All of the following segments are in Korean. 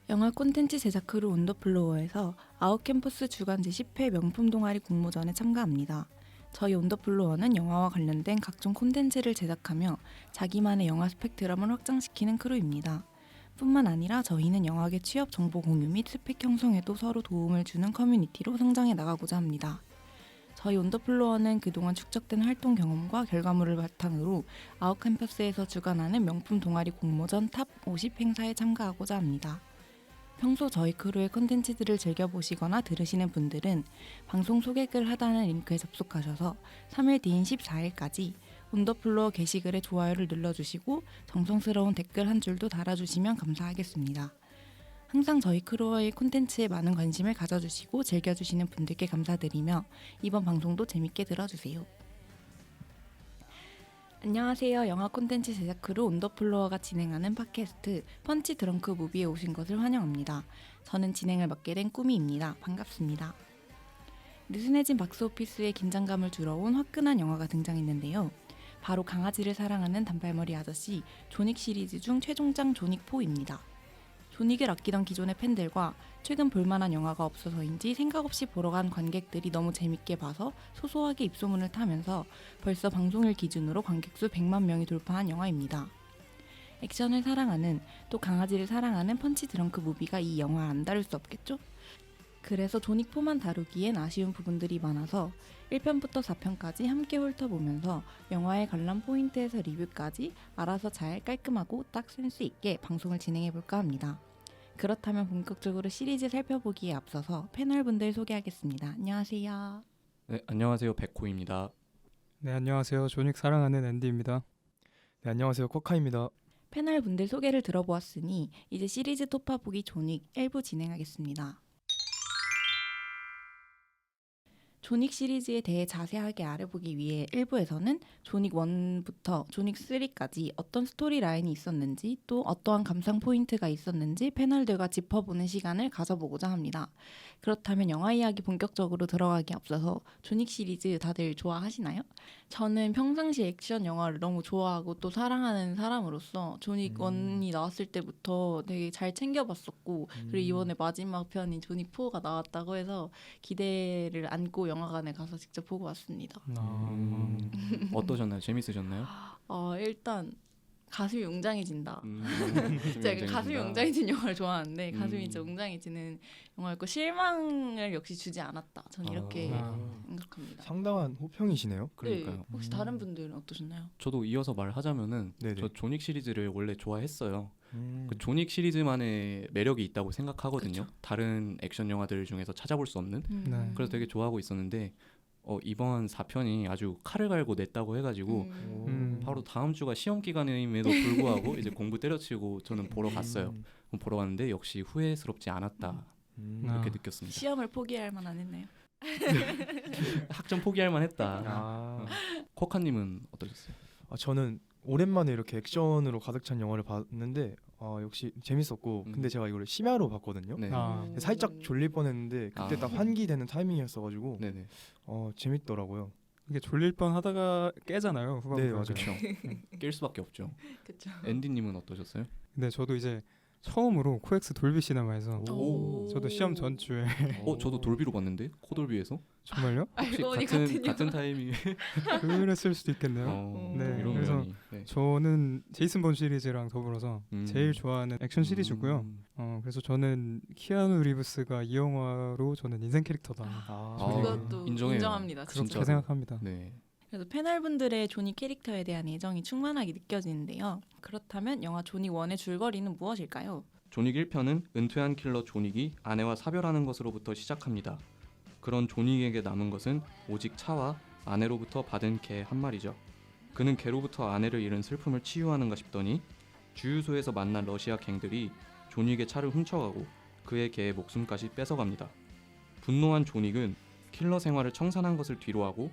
영화 콘텐츠 제작 크루 온더플로어에서 아웃캠퍼스 주간 제10회 명품 동아리 공모전에 참가합니다. 저희 온더플로어는 영화와 관련된 각종 콘텐츠를 제작하며 자기만의 영화 스펙트럼을 확장시키는 크루입니다. 뿐만 아니라 저희는 영화계 취업 정보 공유 및 스펙 형성에도 서로 도움을 주는 커뮤니티로 성장해 나가고자 합니다. 저희 온더플로어는 그동안 축적된 활동 경험과 결과물을 바탕으로 아웃캠퍼스에서 주관하는 명품 동아리 공모전 탑 50 행사에 참가하고자 합니다. 평소 저희 크루의 콘텐츠들을 즐겨보시거나 들으시는 분들은 방송 소개글 하단의 링크에 접속하셔서 3일 뒤인 14일까지 온더플로어 게시글에 좋아요를 눌러주시고 정성스러운 댓글 한 줄도 달아주시면 감사하겠습니다. 항상 저희 크루의 콘텐츠에 많은 관심을 가져주시고 즐겨주시는 분들께 감사드리며 이번 방송도 재밌게 들어주세요. 안녕하세요. 영화 콘텐츠 제작 크루 온더플로어가 진행하는 팟캐스트 펀치 드렁크 무비에 오신 것을 환영합니다. 저는 진행을 맡게 된 꾸미입니다. 반갑습니다. 느슨해진 박스오피스의 긴장감을 줄여온 화끈한 영화가 등장했는데요. 바로 강아지를 사랑하는 단발머리 아저씨 존윅 시리즈 중 최종장 존윅 4입니다. 존윅을 아끼던 기존의 팬들과 최근 볼만한 영화가 없어서인지 생각 없이 보러 간 관객들이 너무 재밌게 봐서 소소하게 입소문을 타면서 벌써 방송일 기준으로 관객수 100만 명이 돌파한 영화입니다. 액션을 사랑하는 또 강아지를 사랑하는 펀치 드렁크 무비가 이 영화를 안 다룰 수 없겠죠? 그래서 존윅 4만 다루기엔 아쉬운 부분들이 많아서 1편부터 4편까지 함께 훑어보면서 영화의 관람 포인트에서 리뷰까지 알아서 잘 깔끔하고 딱 센스 있게 방송을 진행해볼까 합니다. 그렇다면 본격적으로 시리즈 살펴보기에 앞서서 패널분들 소개하겠습니다. 안녕하세요. 네, 안녕하세요. 백호입니다. 네, 안녕하세요. 존윅 사랑하는 앤디입니다. 네, 안녕하세요. 코카입니다. 패널분들 소개를 들어보았으니 이제 시리즈 토파보기 존윅 1부 진행하겠습니다. 존윅 시리즈에 대해 자세하게 알아보기 위해 1부에서는 존윅 1부터 존윅 3까지 어떤 스토리 라인이 있었는지 또 어떠한 감상 포인트가 있었는지 패널들과 짚어보는 시간을 가져보고자 합니다. 그렇다면 영화 이야기 본격적으로 들어가기 앞서서 존윅 시리즈 다들 좋아하시나요? 저는 평상시 액션 영화를 너무 좋아하고 또 사랑하는 사람으로서 존윅 1이 나왔을 때부터 되게 잘 챙겨봤었고 그리고 이번에 마지막 편인 존윅 4가 나왔다고 해서 기대를 안고 영화관에 가서 직접 보고 왔습니다. 어떠셨나요? 재밌으셨나요? 일단 가슴이 웅장해진다. 제가 가슴이 웅장해진 영화를 좋아하는데 가슴이 진짜 웅장해지는 영화였고 실망을 역시 주지 않았다. 저는 이렇게 생각합니다. 상당한 호평이시네요. 그러니까요. 네, 혹시 다른 분들은 어떠셨나요? 저도 이어서 말하자면은 네네. 저 존윅 시리즈를 원래 좋아했어요. 그 존윅 시리즈만의 매력이 있다고 생각하거든요. 그쵸. 다른 액션 영화들 중에서 찾아볼 수 없는. 네. 그래서 되게 좋아하고 있었는데 이번 4편이 아주 칼을 갈고 냈다고 해가지고 바로 다음 주가 시험 기간임에도 불구하고 이제 공부 때려치고 저는 보러 갔어요. 보러 갔는데 역시 후회스럽지 않았다 이렇게 느꼈습니다. 시험을 포기할 만한 했나요? 학점 포기할 만했다. 코카님은 어떠셨어요? 저는 오랜만에 이렇게 액션으로 가득 찬 영화를 봤는데 역시 재밌었고 근데 제가 이걸 심야로 봤거든요. 네. 살짝 졸릴 뻔했는데 그때 딱 환기되는 타이밍이었어가지고 네네. 재밌더라고요. 이게 졸릴 뻔 하다가 깨잖아요. 후반부에. 네, 맞아요. 그렇죠. 깰 수밖에 없죠. 그렇죠. 앤디님은 어떠셨어요? 근데 저도 이제 처음으로 코엑스 돌비 시네마에서 오. 저도 시험 전주에 저도 돌비로 봤는데 코돌비에서 정말요? 혹시 알고 보니 같은 타이밍에 그랬을 수도 있겠네요. 네, 이런 그래서 우연이. 네. 저는 제이슨 본 시리즈랑 더불어서 제일 좋아하는 액션 시리즈고요. 그래서 저는 키아누 리브스가 이 영화로 저는 인생 캐릭터다. 그것도 인정해요. 인정합니다. 그렇게 진짜. 생각합니다. 네. 그래서 패널분들의 존윅 캐릭터에 대한 애정이 충만하게 느껴지는데요. 그렇다면 영화 존윅 1의 줄거리는 무엇일까요? 존윅 1편은 은퇴한 킬러 존윅이 아내와 사별하는 것으로부터 시작합니다. 그런 존윅에게 남은 것은 오직 차와 아내로부터 받은 개 한 마리죠. 그는 개로부터 아내를 잃은 슬픔을 치유하는가 싶더니 주유소에서 만난 러시아 갱들이 존윅의 차를 훔쳐가고 그의 개의 목숨까지 뺏어갑니다. 분노한 존윅은 킬러 생활을 청산한 것을 뒤로하고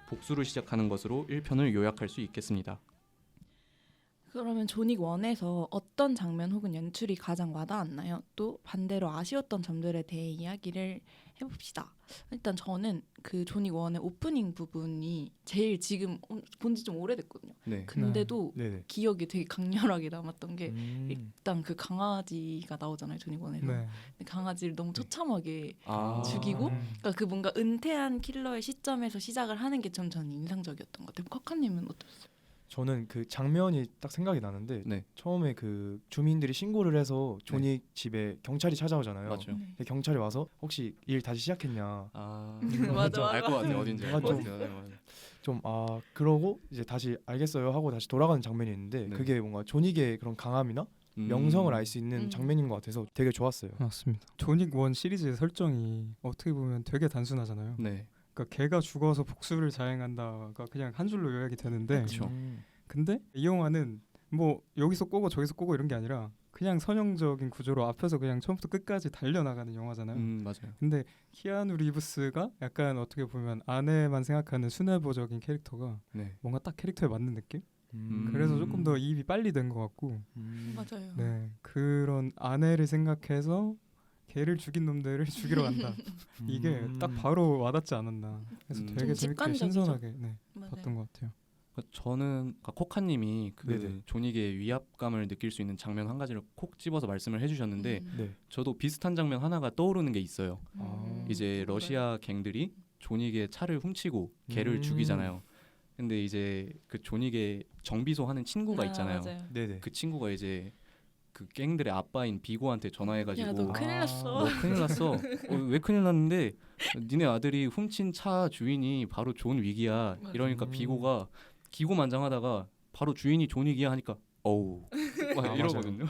복수를 시작하는 것으로 1편을 요약할 수 있겠습니다. 그러면 존윅 1에서 어떤 장면 혹은 연출이 가장 와닿았나요? 또 반대로 아쉬웠던 점들에 대해 이야기를 해봅시다. 일단 저는 그 존윅 1의 오프닝 부분이 제일 지금 본지 좀 오래됐거든요. 네. 근데도 네네. 기억이 되게 강렬하게 남았던 게 음. 일단 그 강아지가 나오잖아요. 존윅 1에서. 네. 근데 강아지를 너무 처참하게 아. 죽이고 음. 그러니까 그 뭔가 은퇴한 킬러의 시점에서 시작을 하는 게 좀 저는 인상적이었던 것 같아요. 커카님은 어떠셨어요? 저는 그 장면이 딱 생각이 나는데 네. 처음에 그 주민들이 신고를 해서 존윅 집에 경찰이 찾아오잖아요. 맞죠. 네. 근데 경찰이 와서 혹시 일 다시 시작했냐. 아. 맞아, 알 것 맞아. 같아요. 어딘지 알 약간 것 좀- 같아요. 네, 맞아요. 좀 그러고 이제 다시 알겠어요 하고 다시 돌아가는 장면이 있는데 네. 그게 뭔가 존윅의 그런 강함이나 명성을 알 수 있는 음. 장면인 것 같아서 되게 좋았어요. 맞습니다. 존윅 1 시리즈의 설정이 어떻게 보면 되게 단순하잖아요. 네. 그러니까 걔가 죽어서 복수를 자행한다가 그냥 한 줄로 요약이 되는데 그쵸. 근데 이 영화는 뭐 여기서 꼬고 저기서 꼬고 이런 게 아니라 그냥 선형적인 구조로 앞에서 그냥 처음부터 끝까지 달려나가는 영화잖아요. 맞아요. 근데 키아누 리브스가 약간 어떻게 보면 아내만 생각하는 순애보적인 캐릭터가 네. 뭔가 딱 캐릭터에 맞는 느낌? 음. 그래서 조금 더 이입이 빨리 된 것 같고 맞아요. 네 그런 아내를 생각해서 걔를 죽인 놈들을 죽이러 간다. 이게 딱 바로 와닿지 않았나. 그래서 좀 되게 재밌게 직관적이죠. 신선하게 맞아요. 봤던 것 같아요. 저는 코카님이 그 네네. 존윅의 위압감을 느낄 수 있는 장면 한 가지를 콕 집어서 말씀을 해주셨는데 네. 저도 비슷한 장면 하나가 떠오르는 게 있어요. 이제 뭔가요? 러시아 갱들이 존윅의 차를 훔치고 걔를 죽이잖아요. 근데 이제 그 존윅의 정비소 하는 친구가 있잖아요. 맞아요. 네네. 그 친구가 이제 그 갱들의 아빠인 비고한테 전화해가지고 야, 너 큰일 났어. 너 큰일 났어. 왜 큰일 났는데 니네 아들이 훔친 차 주인이 바로 존 윅이야. 맞아. 이러니까 비고가 기고만장하다가 바로 주인이 존 윅이야 하니까 어우 막 맞아요. 이러거든요.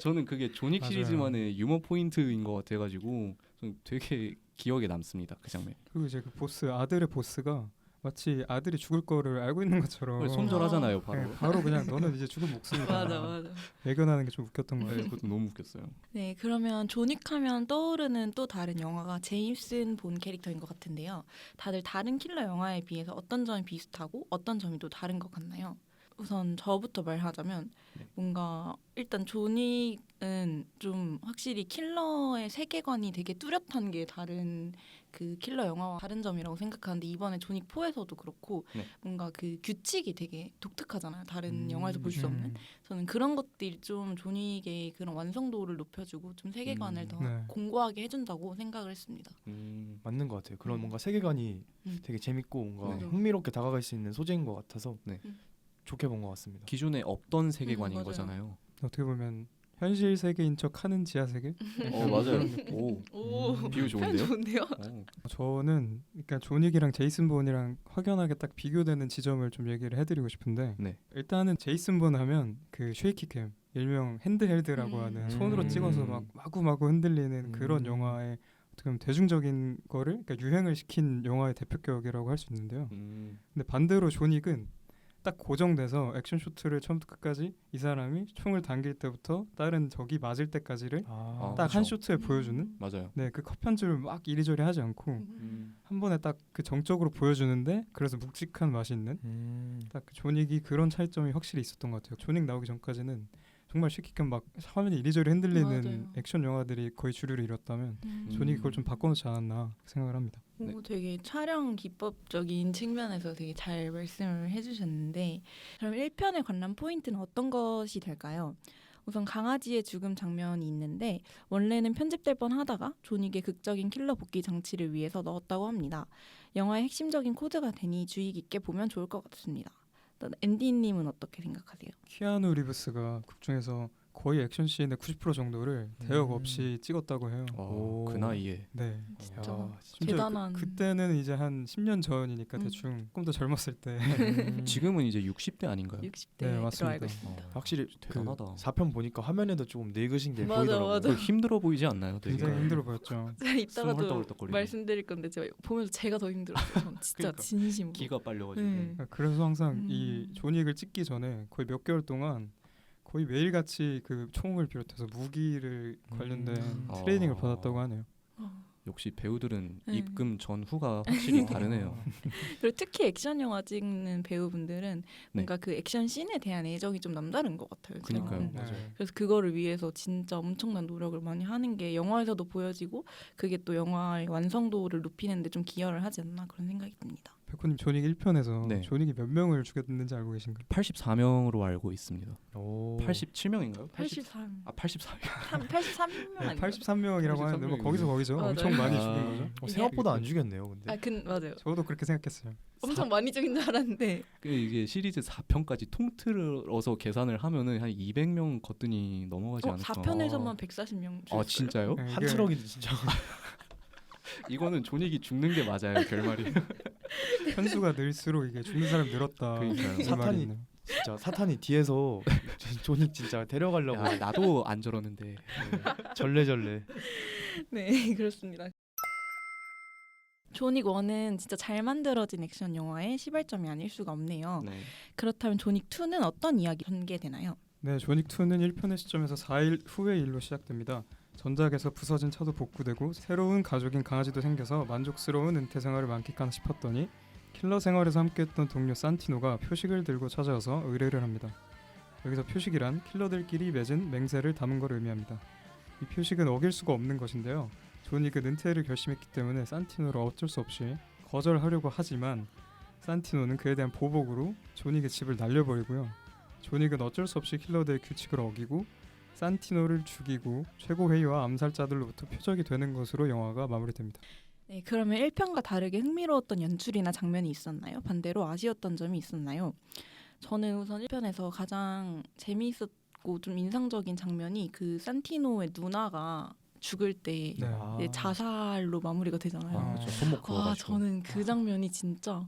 저는 그게 존 윅 맞아요. 시리즈만의 유머 포인트인 것 같아가지고 좀 되게 기억에 남습니다. 그 장면. 그리고 이제 그 보스 아들의 보스가 마치 아들이 죽을 거를 알고 있는 것처럼 손절하잖아요, 바로. 네, 바로 그냥 너는 이제 죽은 목숨이다. 맞아. 예견하는 게 좀 웃겼던 것 네, 같아요. 그것도 너무 웃겼어요. 네, 그러면 존윅하면 떠오르는 또 다른 영화가 제임슨 본 캐릭터인 것 같은데요. 다들 다른 킬러 영화에 비해서 어떤 점이 비슷하고 어떤 점이 또 다른 것 같나요? 우선 저부터 말하자면 네. 뭔가 일단 존윅은 좀 확실히 킬러의 세계관이 되게 뚜렷한 게 다른 그 킬러 영화와 다른 점이라고 생각하는데 이번에 존윅 4에서도 그렇고 네. 뭔가 그 규칙이 되게 독특하잖아요. 다른 영화에서 볼 수 없는. 음, 저는 그런 것들이 좀 존윅의 그런 완성도를 높여주고 좀 세계관을 더 네. 공고하게 해준다고 생각을 했습니다. 맞는 것 같아요. 그런 음. 뭔가 세계관이 음. 되게 재밌고 뭔가 맞아. 흥미롭게 다가갈 수 있는 소재인 것 같아서 네. 좋게 본 것 같습니다. 기존에 없던 세계관인 맞아요. 거잖아요. 어떻게 보면 현실 세계인 척 하는 지하 세계? 맞아요. 그런 느낌. 오, 비유 좋은데요? 좋은데요? 저는 그러니까 존윅이랑 제이슨 본이랑 확연하게 딱 비교되는 지점을 좀 얘기를 해드리고 싶은데 네. 일단은 제이슨 본 하면 그 쉐이키캠 일명 핸드헬드라고 하는 손으로 찍어서 막 마구마구 흔들리는 그런 영화의 어떻게 보면 대중적인 거를 그러니까 유행을 시킨 영화의 대표격이라고 할 수 있는데요. 근데 반대로 존윅은 딱 고정돼서 액션 쇼트를 처음부터 끝까지 이 사람이 총을 당길 때부터 다른 적이 맞을 때까지를 딱 한 그쵸. 쇼트에 보여주는 맞아요. 네, 그 컷 편집을 막 이리저리 하지 않고 한 번에 딱 그 정적으로 보여주는데 그래서 묵직한 맛이 있는 딱그 존윅이 그런 차이점이 확실히 있었던 것 같아요. 존윅 나오기 전까지는 정말 쉐이키캠 막 화면이 이리저리 흔들리는 맞아요. 액션 영화들이 거의 주류를 이뤘다면 존윅이 그걸 좀 바꿔놓지 않았나 생각을 합니다. 오, 되게 촬영 기법적인 측면에서 되게 잘 말씀을 해주셨는데 그럼 1편에 관람 포인트는 어떤 것이 될까요? 우선 강아지의 죽음 장면이 있는데 원래는 편집될 뻔하다가 존윅의 극적인 킬러 복귀 장치를 위해서 넣었다고 합니다. 영화의 핵심적인 코드가 되니 주의 깊게 보면 좋을 것 같습니다. 앤디님은 어떻게 생각하세요? 키아누 리브스가 극 중에서 거의 액션 씬의 90% 정도를 대역 없이 찍었다고 해요. 오. 그 나이에. 네. 진짜 야, 심지어 대단한. 그때는 이제 한 10년 전이니까 대충 조금 더 젊었을 때 지금은 이제 60대 아니인가요? 60대로 네, 맞습니다. 알고 있습니다. 확실히 대단하다. 그 4편 보니까 화면에도 조금 늙으신 게 맞아, 보이더라고요. 맞아. 힘들어 보이지 않나요? 되게? 굉장히 힘들어 보였죠. 제가 이따가도 헐떡헐떡거리고. 말씀드릴 건데 제가 보면서 제가 더 힘들었어요. 저는 진짜 그러니까. 진심으로. 기가 빨려가지고. 그래서 항상 이 음. 존윅을 찍기 전에 거의 몇 개월 동안 거의 매일같이 그 총을 비롯해서 무기를 관련된 음. 트레이닝을 아. 받았다고 하네요. 역시 배우들은 네. 입금 전후가 확실히 다르네요. 그리고 특히 액션 영화 찍는 배우분들은 뭔가 그 액션 씬에 대한 애정이 좀 남다른 것 같아요. 저는. 그니까요. 맞아요. 그래서 그거를 위해서 진짜 엄청난 노력을 많이 하는 게 영화에서도 보여지고 그게 또 영화의 완성도를 높이는데 좀 기여를 하지 않나 그런 생각이 듭니다. 백호님 존윅 1편에서 네. 존윅이 몇 명을 죽였는지 알고 계신가요? 84명으로 알고 있습니다. 오. 87명인가요? 83. 아 84명. 83명 아니에요? 83명이라고 하는데 뭐 거기서 거기죠. 맞아요. 엄청 많이 아. 죽인 거죠. 생각보다 안 죽였네요. 근데 맞아요. 저도 그렇게 생각했어요. 엄청 많이 죽인 줄 알았는데 이게 시리즈 4편까지 통틀어서 계산을 하면은 한 200명 거뜬히 넘어가지 않을까. 4편에서만 140명 죽였어요. 아 진짜요? 네, 한 이게 트럭이 진짜 이거는 존윅이 죽는 게 맞아요 결말이. 편수가 늘수록 이게 죽는 사람이 늘었다. 그러니까요. 이 말이 사탄이- 있네요. 진짜 사탄이 뒤에서 존윅 진짜 데려가려고 야, 나도 안 저러는데. 네, 절레절레. 네, 그렇습니다. 존윅 1은 진짜 잘 만들어진 액션 영화의 시발점이 아닐 수가 없네요. 네. 그렇다면 존윅 2는 어떤 이야기 전개되나요? 네, 존윅 2는 1편의 시점에서 4일 후의 일로 시작됩니다. 전작에서 부서진 차도 복구되고 새로운 가족인 강아지도 생겨서 만족스러운 은퇴 생활을 만끽하나 싶었더니 킬러 생활에서 함께했던 동료 산티노가 표식을 들고 찾아와서 의뢰를 합니다. 여기서 표식이란 킬러들끼리 맺은 맹세를 담은 걸 의미합니다. 이 표식은 어길 수가 없는 것인데요. 존윅은 은퇴를 결심했기 때문에 산티노를 어쩔 수 없이 거절하려고 하지만 산티노는 그에 대한 보복으로 존윅의 집을 날려버리고요. 존윅은 어쩔 수 없이 킬러들의 규칙을 어기고 산티노를 죽이고 최고 회의와 암살자들로부터 표적이 되는 것으로 영화가 마무리됩니다. 네, 그러면 1편과 다르게 흥미로웠던 연출이나 장면이 있었나요? 반대로 아쉬웠던 점이 있었나요? 저는 우선 1편에서 가장 재미있었고 좀 인상적인 장면이 그 산티노의 누나가 죽을 때 네. 이제 자살로 마무리가 되잖아요. 아, 그렇죠. 손목 그어가지고. 저는 그 장면이 진짜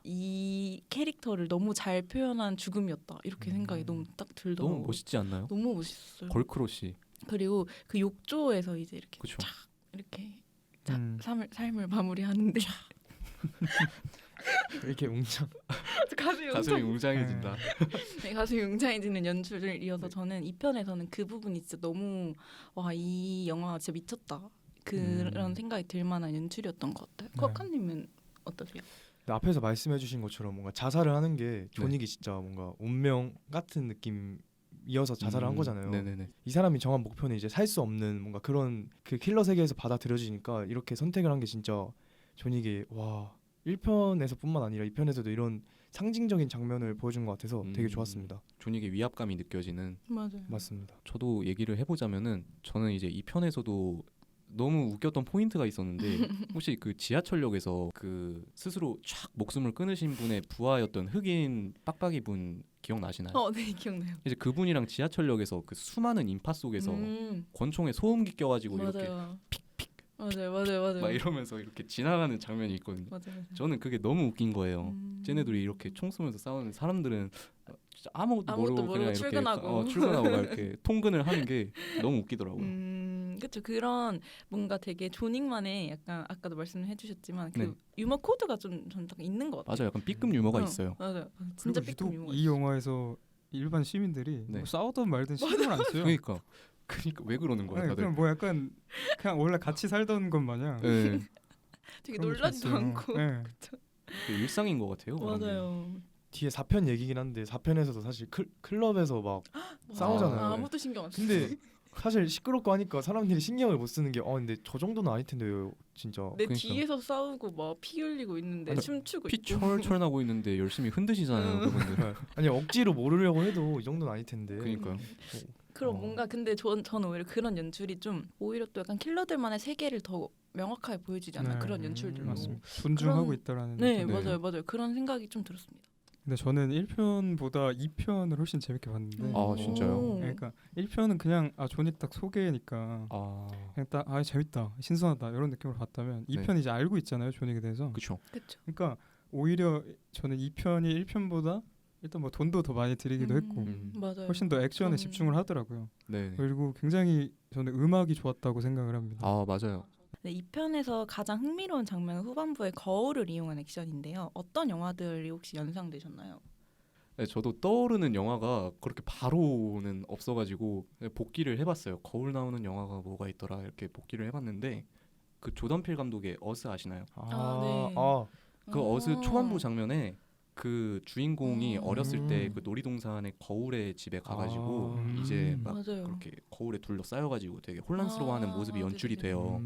이 캐릭터를 너무 잘 표현한 죽음이었다 이렇게 생각이 너무 딱 들더라고요. 너무 멋있지 않나요? 너무 멋있었어요. 걸크러쉬. 그리고 그 욕조에서 이제 이렇게 그쵸. 쫙 이렇게 삶을 마무리하는데 이렇게 웅장. 가슴이 웅장해진다. 네, 가슴이 웅장해지는 연출을 이어서 저는 이 편에서는 그 부분이 진짜 너무 와 이 영화 진짜 미쳤다 그런 생각이 들 만한 연출이었던 것 같아요. 네. 컵카님은 어떠세요? 근데 앞에서 말씀해주신 것처럼 뭔가 자살을 하는 게 존윅이 진짜 뭔가 운명 같은 느낌이어서 자살을 한 거잖아요. 네네네. 이 사람이 정한 목표는 이제 살 수 없는 뭔가 그런 그 킬러 세계에서 받아들여지니까 이렇게 선택을 한 게 진짜 존윅이 와 1편에서뿐만 아니라 2편에서도 이런 상징적인 장면을 보여준 것 같아서 되게 좋았습니다. 존윅의 위압감이 느껴지는. 맞아요. 맞습니다. 저도 얘기를 해보자면은 저는 이제 이 편에서도 너무 웃겼던 포인트가 있었는데 혹시 그 지하철역에서 그 스스로 촥 목숨을 끊으신 분의 부하였던 흑인 빡빡이 분 기억나시나요? 네 기억나요. 이제 그분이랑 지하철역에서 그 수많은 인파 속에서 음, 권총에 소음기 껴가지고 이렇게 맞아요. 맞아요. 막 이러면서 이렇게 지나가는 장면이 있거든요. 맞아요. 저는 그게 너무 웃긴 거예요. 쟤네들이 이렇게 총 쏘면서 싸우는 사람들은 진짜 아무것도 모르고 그냥 이렇게 출근하고. 출근하고 막 이렇게 통근을 하는 게 너무 웃기더라고요. 그렇죠. 그런 뭔가 되게 존윅만의 약간 아까도 말씀해주셨지만 그 네. 유머 코드가 좀 저는 딱 있는 것 같아요. 맞아요. 약간 B급 유머가 있어요. 맞아요. 진짜 그리고 B급 유독 유머가 이 있어요. 영화에서 일반 시민들이 네. 뭐 싸우든 말든 신경을 안 써요. 그러니까 왜 그러는 거야 네, 다들? 그냥 뭐 약간 그냥 원래 같이 살던 것 마냥 네, 되게 그런 게 놀라지도 있어요. 않고. 네. 그 일상인 것 같아요. 그런 게. 맞아요. 뒤에 4편 얘기긴 한데 4편에서도 사실 클럽에서 막 싸우잖아요. 아무도 신경 안 써. 근데 사실 시끄럽고 하니까 사람들이 신경을 못 쓰는 게 근데 저 정도는 아닐 텐데요 진짜. 내 그러니까. 뒤에서 싸우고 막 피 흘리고 있는데 아니, 춤추고 피 있고. 철철 나고 있는데 열심히 흔드시잖아요, 그분들. 아니 억지로 모르려고 해도 이 정도는 아닐 텐데. 그러니까요. 그럼 뭔가 근데 저는 오히려 그런 연출이 좀 오히려 또 약간 킬러들만의 세계를 더 명확하게 보여주지 않나 네, 그런 연출들로. 맞습니다. 존중하고 그런- 있다라는 네, 느낌. 맞아요. 그런 생각이 좀 들었습니다. 근데 저는 1편보다 2편을 훨씬 재밌게 봤는데 아, 진짜요? 오. 그러니까 1편은 그냥 존윅 딱 소개니까 아, 그냥 딱 재밌다 신선하다 이런 느낌으로 봤다면 네. 2편은 이제 알고 있잖아요 존윅에 대해서. 그렇죠. 그렇죠. 그러니까 오히려 저는 2편이 1편보다 일단 뭐 돈도 더 많이 들이기도 했고 맞아요. 훨씬 더 액션에 그런- 집중을 하더라고요. 네. 그리고 굉장히 저는 음악이 좋았다고 생각을 합니다. 아, 맞아요. 네, 이 편에서 가장 흥미로운 장면은 후반부의 거울을 이용한 액션인데요. 어떤 영화들이 혹시 연상되셨나요? 네, 저도 떠오르는 영화가 그렇게 바로는 없어가지고 복기를 해봤어요. 거울 나오는 영화가 뭐가 있더라 이렇게 복기를 해봤는데 그 조던 필 감독의 어스 아시나요? 네. 그 어스 초반부 장면에 그 주인공이 어렸을 때 그 놀이동산의 거울의 집에 가가지고 이제 막 맞아요. 그렇게 거울에 둘러싸여가지고 되게 혼란스러워하는 모습이 연출이 네네네. 돼요.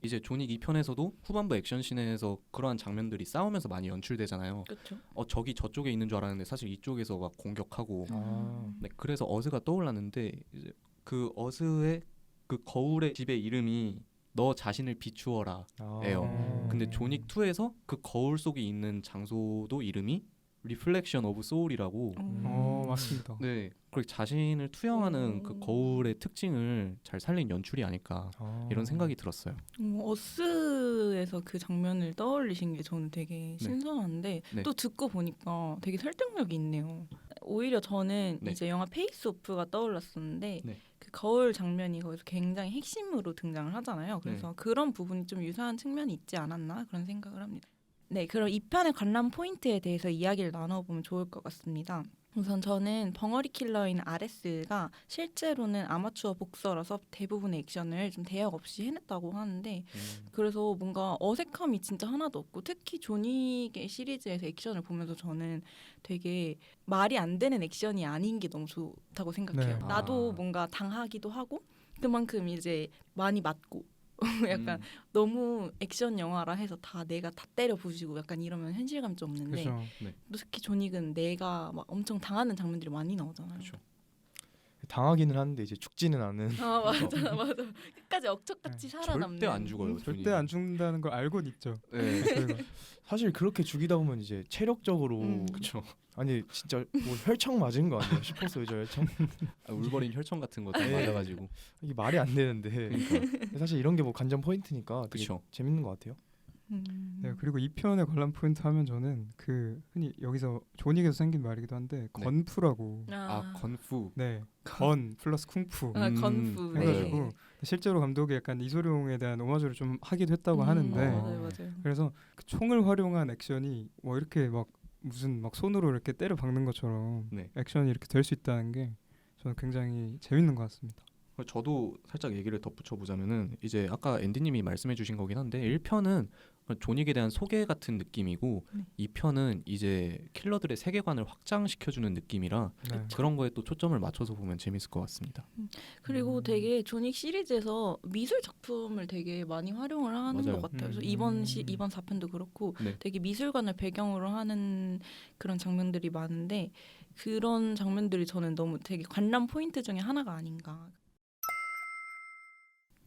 이제 존윅 2편에서도 후반부 액션씬에서 그러한 장면들이 싸우면서 많이 연출되잖아요. 그렇죠. 적이 저쪽에 있는 줄 알았는데 사실 이쪽에서 막 공격하고. 네, 그래서 어스가 떠올랐는데 이제 그 어스의 그 거울의 집의 이름이 너 자신을 비추어라. 예요. 근데 존윅 2에서 그 거울 속에 있는 장소도 이름이 Reflection of Soul이라고. 맞습니다. 네, 그렇게 자신을 투영하는 그 거울의 특징을 잘 살린 연출이 아닐까 이런 생각이 들었어요. 어스에서 그 장면을 떠올리신 게 저는 되게 신선한데 네. 또 듣고 보니까 되게 설득력이 있네요. 오히려 저는 네. 이제 영화 페이스 오프가 떠올랐었는데 네. 그 거울 장면이 거기서 굉장히 핵심으로 등장을 하잖아요. 그래서 네. 그런 부분이 좀 유사한 측면이 있지 않았나 그런 생각을 합니다. 네, 그럼 2편의 관람 포인트에 대해서 이야기를 나눠보면 좋을 것 같습니다. 우선 저는 벙어리 킬러인 RS가 실제로는 아마추어 복서라서 대부분의 액션을 좀 대역 없이 해냈다고 하는데 그래서 뭔가 어색함이 진짜 하나도 없고 특히 존윅의 시리즈에서 액션을 보면서 저는 되게 말이 안 되는 액션이 아닌 게 너무 좋다고 생각해요. 네. 나도 뭔가 당하기도 하고 그만큼 이제 많이 맞고 약간 너무 액션 영화라 해서 다 내가 다 때려 부수고 약간 이러면 현실감이 좀 없는데 그렇죠. 또 특히 존윅은 내가 막 엄청 당하는 장면들이 많이 나오잖아요. 그렇죠. 당하기는 하는데 이제 죽지는 않은. 아 맞아 맞아. 끝까지 억척같이 살아남는. 절대 안 죽어요. 절대 안 죽는다는 걸 알고는 있죠. 네, 저희가. 사실 그렇게 죽이다 보면 이제 체력적으로 그렇죠. 아니 진짜 뭐 혈청 맞은 거 아니에요? 싶었어요, 저 혈청. 울버린 혈청 같은 거 다 네. 맞아가지고. 이게 말이 안 되는데. 그러니까. 근데 사실 이런 게 뭐 관전 포인트니까 되게 그렇죠. 재밌는 것 같아요. 네, 그리고 2편의 관람 포인트 하면 저는 그 흔히 여기서 존윅에서 생긴 말이기도 한데 건푸라고. 건푸. 네, 건 플러스 쿵푸. 건푸. 해가지고 네. 실제로 감독이 약간 이소룡에 대한 오마주를 좀 하기도 했다고 하는데 맞아요. 그래서 그 총을 활용한 액션이 뭐 이렇게 막 무슨 막 손으로 이렇게 때려 박는 것처럼 네. 액션이 이렇게 될 수 있다는 게 저는 굉장히 재밌는 것 같습니다. 저도 살짝 얘기를 덧붙여 보자면은 이제 아까 앤디님이 말씀해주신 거긴 한데 1편은 존윅에 대한 소개 같은 느낌이고 2편은 이제 킬러들의 세계관을 확장시켜주는 느낌이라 네. 그런 거에 또 초점을 맞춰서 보면 재밌을 것 같습니다. 그리고 되게 존윅 시리즈에서 미술 작품을 되게 많이 활용을 하는 맞아요. 것 같아요. 그래서 이번 4편도 그렇고 네. 되게 미술관을 배경으로 하는 그런 장면들이 많은데 그런 장면들이 저는 너무 되게 관람 포인트 중에 하나가 아닌가.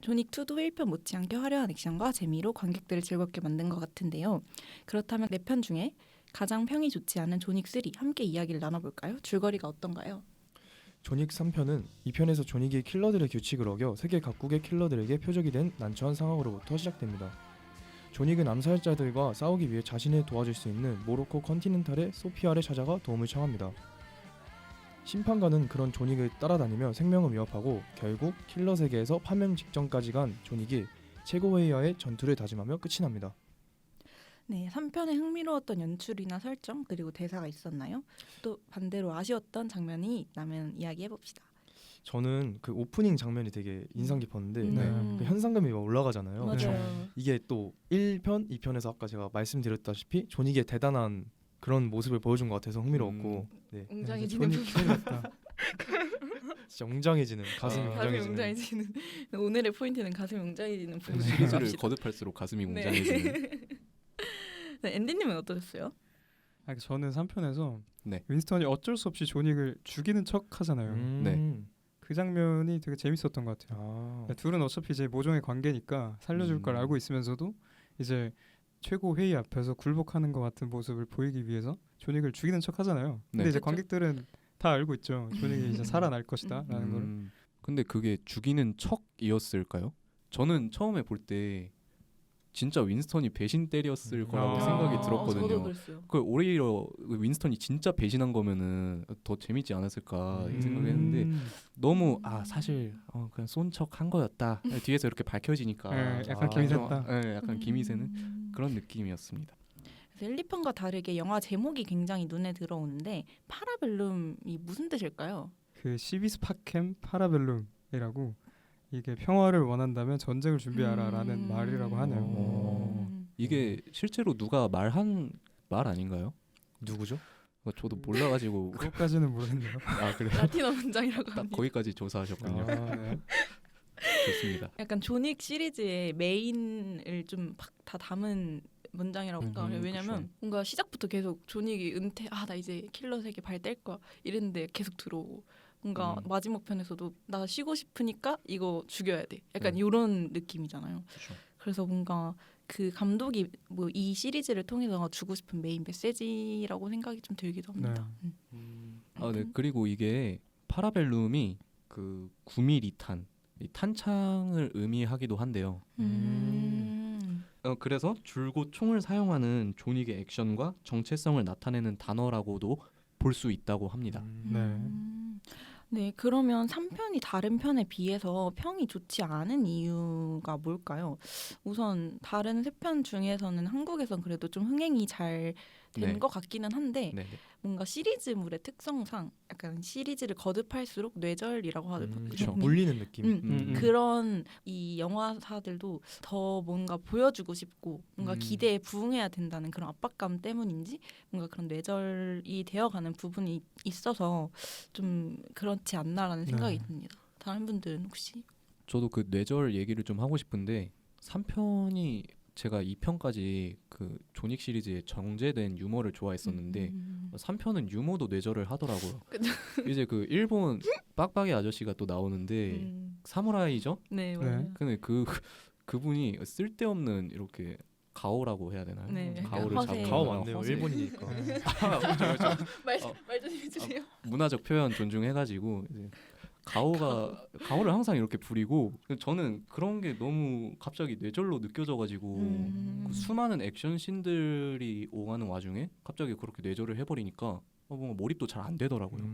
존윅 2도 1편 못지않게 화려한 액션과 재미로 관객들을 즐겁게 만든 것 같은데요. 그렇다면 4편 중에 가장 평이 좋지 않은 존윅 3 함께 이야기를 나눠볼까요? 줄거리가 어떤가요? 존윅 3편은 2편에서 존윅이 킬러들의 규칙을 어겨 세계 각국의 킬러들에게 표적이 된 난처한 상황으로부터 시작됩니다. 존윅은 암살자들과 싸우기 위해 자신을 도와줄 수 있는 모로코 컨티넨탈의 소피아를 찾아가 도움을 청합니다. 심판관은 그런 존윅을 따라다니며 생명을 위협하고 결국 킬러 세계에서 파멸 직전까지 간 존윅이 최고회의하에 전투를 다짐하며 끝이 납니다. 네, 3편에 흥미로웠던 연출이나 설정 그리고 대사가 있었나요? 또 반대로 아쉬웠던 장면이 있다면 이야기해봅시다. 저는 그 오프닝 장면이 되게 인상 깊었는데 그 현상금이 막 올라가잖아요. 맞아요. 이게 또 1편, 2편에서 아까 제가 말씀드렸다시피 존윅의 대단한 그런 모습을 보여준 것 같아서 흥미로웠고 네. 웅장해지는 존윅 부분. 같다. 진짜 웅장해지는 가슴이 가슴이 웅장해지는 웅장해지는 오늘의 포인트는 가슴이 웅장해지는 부분. 시리즈를 거듭할수록 가슴이 웅장해지는. 네, 앤디님은 어떠셨어요? 저는 3편에서 네. 윈스턴이 어쩔 수 없이 존윅을 죽이는 척 하잖아요. 네. 그 장면이 되게 재밌었던 것 같아요. 둘은 어차피 이제 모종의 관계니까 살려줄 걸 알고 있으면서도 이제 최고 회의 앞에서 굴복하는 것 같은 모습을 보이기 위해서 존윅을 죽이는 척 하잖아요. 근데 네. 이제 그쵸? 관객들은 다 알고 있죠. 존윅이 이제 살아날 것이다라는 걸. 근데 그게 죽이는 척이었을까요? 저는 처음에 볼 때 진짜 윈스턴이 배신 때렸을 거라고 생각이 들었거든요. 저도 그랬어요. 그 오히려 윈스턴이 진짜 배신한 거면은 더 재밌지 않았을까 이 생각을 했는데 너무 사실 그냥 쏜 척 한 거였다 뒤에서 이렇게 밝혀지니까 네, 약간 기미샜다. 네, 약간 기미새는 그런 느낌이었습니다. 그래서 1, 2편과 다르게 영화 제목이 굉장히 눈에 들어오는데 파라벨룸이 무슨 뜻일까요? 그 시비스 파켐 파라벨룸이라고 이게 평화를 원한다면 전쟁을 준비하라라는 말이라고 하네요. 이게 실제로 누가 말한 말 아닌가요? 누구죠? 저도 몰라가지고 그것까지는 모르겠네요. 아 그래요? 라틴어 문장이라고 딱 합니다. 거기까지 조사하셨군요. 네. 좋습니다. 약간 존윅 시리즈의 메인을 좀 다 담은 문장이라고 생각을 해요. 왜냐면 그쵸. 뭔가 시작부터 계속 존윅이 나 이제 킬러 세계 발 뗄 거야 이랬는데 계속 들어오고 뭔가 마지막 편에서도 나 쉬고 싶으니까 이거 죽여야 돼. 약간 이런 느낌이잖아요. 그쵸. 그래서 뭔가 그 감독이 뭐 이 시리즈를 통해서 주고 싶은 메인 메시지라고 생각이 좀 들기도 합니다. 네. 그리고 이게 파라벨룸이 그 9mm 이 탄창을 의미하기도 한데요. 그래서 줄곧 총을 사용하는 존윅의 액션과 정체성을 나타내는 단어라고도 볼 수 있다고 합니다. 네, 그러면 3편이 다른 편에 비해서 평이 좋지 않은 이유가 뭘까요? 우선 다른 3편 중에서는 한국에선 그래도 좀 흥행이 잘 된 네. 것 같기는 한데 네네. 뭔가 시리즈물의 특성상 약간 시리즈를 거듭할수록 뇌절이라고 하거든요. 그쵸. 물리는 느낌. 그런 이 영화사들도 더 뭔가 보여주고 싶고 뭔가 기대에 부응해야 된다는 그런 압박감 때문인지 뭔가 그런 뇌절이 되어가는 부분이 있어서 좀 그렇지 않나라는 생각이 듭니다. 다른 분들은 혹시? 저도 그 뇌절 얘기를 좀 하고 싶은데 3편이 제가 2편까지 그 존윅 시리즈의 정제된 유머를 좋아했었는데 3편은 유머도 뇌절을 하더라고요. 이제 그 일본 빡빡이 아저씨가 또 나오는데 사무라이죠? 네, 맞아요. 근데 그분이 쓸데없는 이렇게 가오라고 해야 되나요? 네, 가오를 허세. 잡고 가오 맞네요. 일본이니까. 말 좀 해주세요. 문화적 표현 존중해가지고 이제 가오를 항상 이렇게 부리고 저는 그런 게 너무 갑자기 뇌절로 느껴져가지고 그 수많은 액션 씬들이 오가는 와중에 갑자기 그렇게 뇌절을 해버리니까 뭔가 몰입도 잘 안 되더라고요.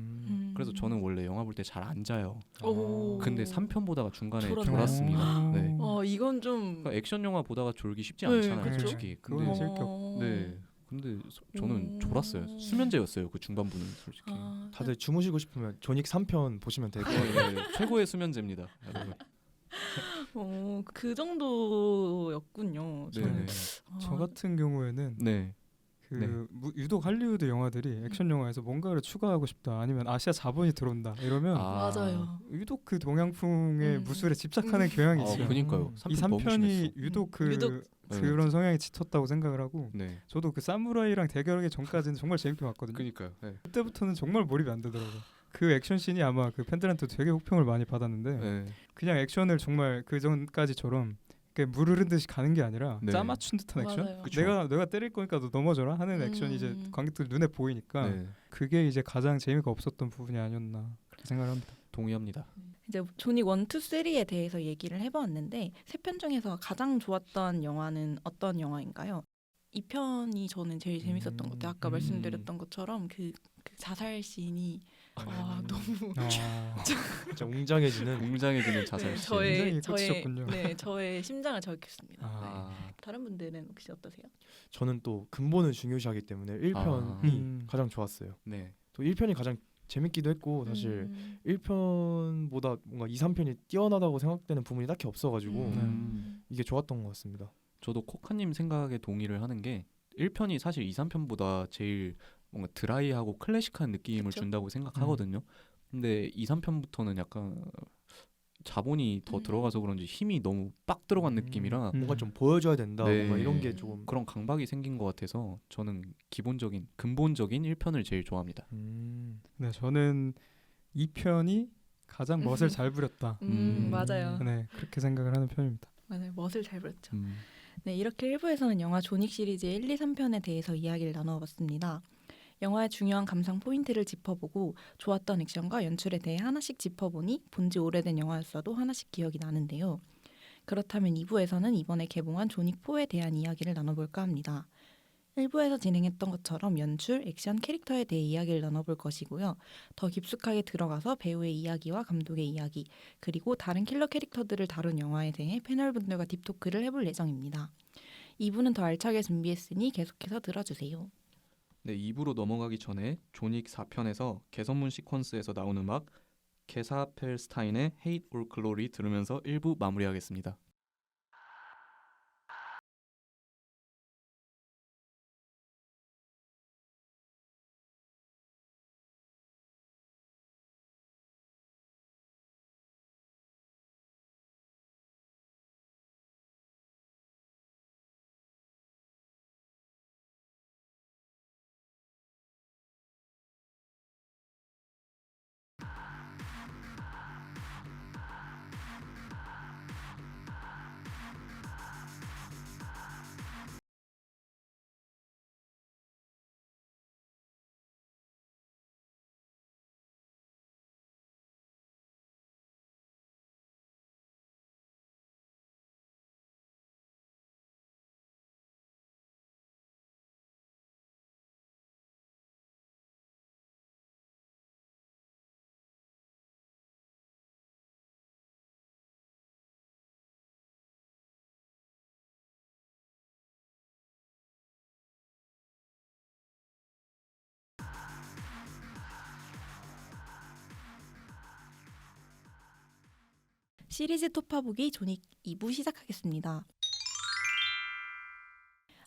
그래서 저는 원래 영화 볼 때 잘 안 자요. 오. 근데 3편 보다가 중간에 졸았나요? 졸았습니다. 네. 이건 좀 그러니까 액션 영화 보다가 졸기 쉽지 네, 않잖아요, 그쵸. 솔직히. 그거는 근데 실격. 네. 근데 저는 졸았어요. 수면제였어요. 그 중반부는 솔직히. 다들 주무시고 싶으면 존윅 3편 보시면 되고. 최고의 수면제입니다, 여러분. 그 정도였군요. 네네. 저 같은 경우에는 네. 유독 할리우드 영화들이 액션 영화에서 뭔가를 추가하고 싶다 아니면 아시아 자본이 들어온다 이러면 맞아요. 유독 그 동양풍의 무술에 집착하는 경향이 있어요. 그니까요. 이 3편이 유독 그런 성향이 짙었다고 생각을 하고 네. 저도 그 사무라이랑 대결하기 전까지는 정말 재밌게 봤거든요. 그니까요. 네. 그때부터는 정말 몰입이 안 되더라고요. 그 액션 씬이 아마 그 팬들한테 되게 호평을 많이 받았는데 네. 그냥 액션을 정말 그 전까지처럼 물 흐르듯이 가는 게 아니라 네. 짜맞춘 듯한 액션? 맞아요. 그쵸. 내가 때릴 거니까 너 넘어져라 하는 액션이 이제 관객들 눈에 보이니까 네. 그게 이제 가장 재미가 없었던 부분이 아니었나 그렇게 생각을 합니다. 동의합니다. 이제 존윅 1, 2, 3에 대해서 얘기를 해보았는데 3편 중에서 가장 좋았던 영화는 어떤 영화인가요? 2편이 저는 제일 재밌었던 것 같아요. 아까 말씀드렸던 것처럼 그 자살 씬이 너무 진짜 웅장해지는 자살 씬. 저의 심장을 저격했습니다. 아. 다른 분들은 혹시 어떠세요? 저는 또 근본을 중요시하기 때문에 1편이 가장 좋았어요. 네. 또 1편이 가장 재밌기도 했고 사실 1편보다 뭔가 2, 3편이 뛰어나다고 생각되는 부분이 딱히 없어가지고 이게 좋았던 것 같습니다. 저도 코카님 생각에 동의를 하는 게 1편이 사실 2, 3편보다 제일 뭔가 드라이하고 클래식한 느낌을 그쵸? 준다고 생각하거든요. 근데 2, 3편부터는 약간 자본이 더 들어가서 그런지 힘이 너무 빡 들어간 느낌이라 뭔가 좀 보여줘야 된다. 네. 뭔가 이런 게 조금 그런 강박이 생긴 것 같아서 저는 근본적인 1편을 제일 좋아합니다. 네, 저는 2편이 가장 멋을 잘 부렸다. 맞아요. 네, 그렇게 생각을 하는 편입니다. 맞아요. 멋을 잘 부렸죠. 네, 이렇게 1부에서는 영화 존윅 시리즈의 1, 2, 3편에 대해서 이야기를 나눠봤습니다. 영화의 중요한 감상 포인트를 짚어보고 좋았던 액션과 연출에 대해 하나씩 짚어보니 본지 오래된 영화였어도 하나씩 기억이 나는데요. 그렇다면 2부에서는 이번에 개봉한 존윅 4에 대한 이야기를 나눠볼까 합니다. 1부에서 진행했던 것처럼 연출, 액션, 캐릭터에 대해 이야기를 나눠볼 것이고요. 더 깊숙하게 들어가서 배우의 이야기와 감독의 이야기, 그리고 다른 킬러 캐릭터들을 다룬 영화에 대해 패널분들과 딥토크를 해볼 예정입니다. 2부는 더 알차게 준비했으니 계속해서 들어주세요. 네, 2부로 넘어가기 전에 존윅 4편에서 개선문 시퀀스에서 나온 음악 게사 펠스타인의 Hate or Glory 들으면서 1부 마무리하겠습니다. 시리즈 토파보기 존윅 2부 시작하겠습니다.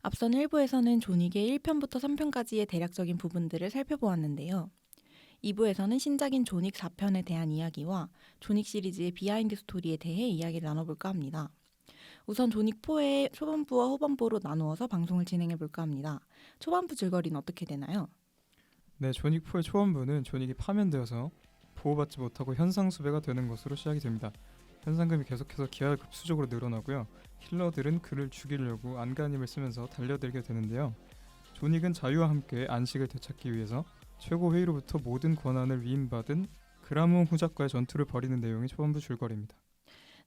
앞선 1부에서는 존윅의 1편부터 3편까지의 대략적인 부분들을 살펴보았는데요. 2부에서는 신작인 존윅 4편에 대한 이야기와 존윅 시리즈의 비하인드 스토리에 대해 이야기를 나눠볼까 합니다. 우선 존윅 4의 초반부와 후반부로 나누어서 방송을 진행해볼까 합니다. 초반부 줄거리는 어떻게 되나요? 네, 존윅 4의 초반부는 존윅이 파면되어서 보호받지 못하고 현상 수배가 되는 것으로 시작이 됩니다. 현상금이 계속해서 기하급수적으로 늘어나고요. 킬러들은 그를 죽이려고 안간힘을 쓰면서 달려들게 되는데요. 존윅은 자유와 함께 안식을 되찾기 위해서 최고 회의로부터 모든 권한을 위임받은 그라모 후작과의 전투를 벌이는 내용이 초반부 줄거리입니다.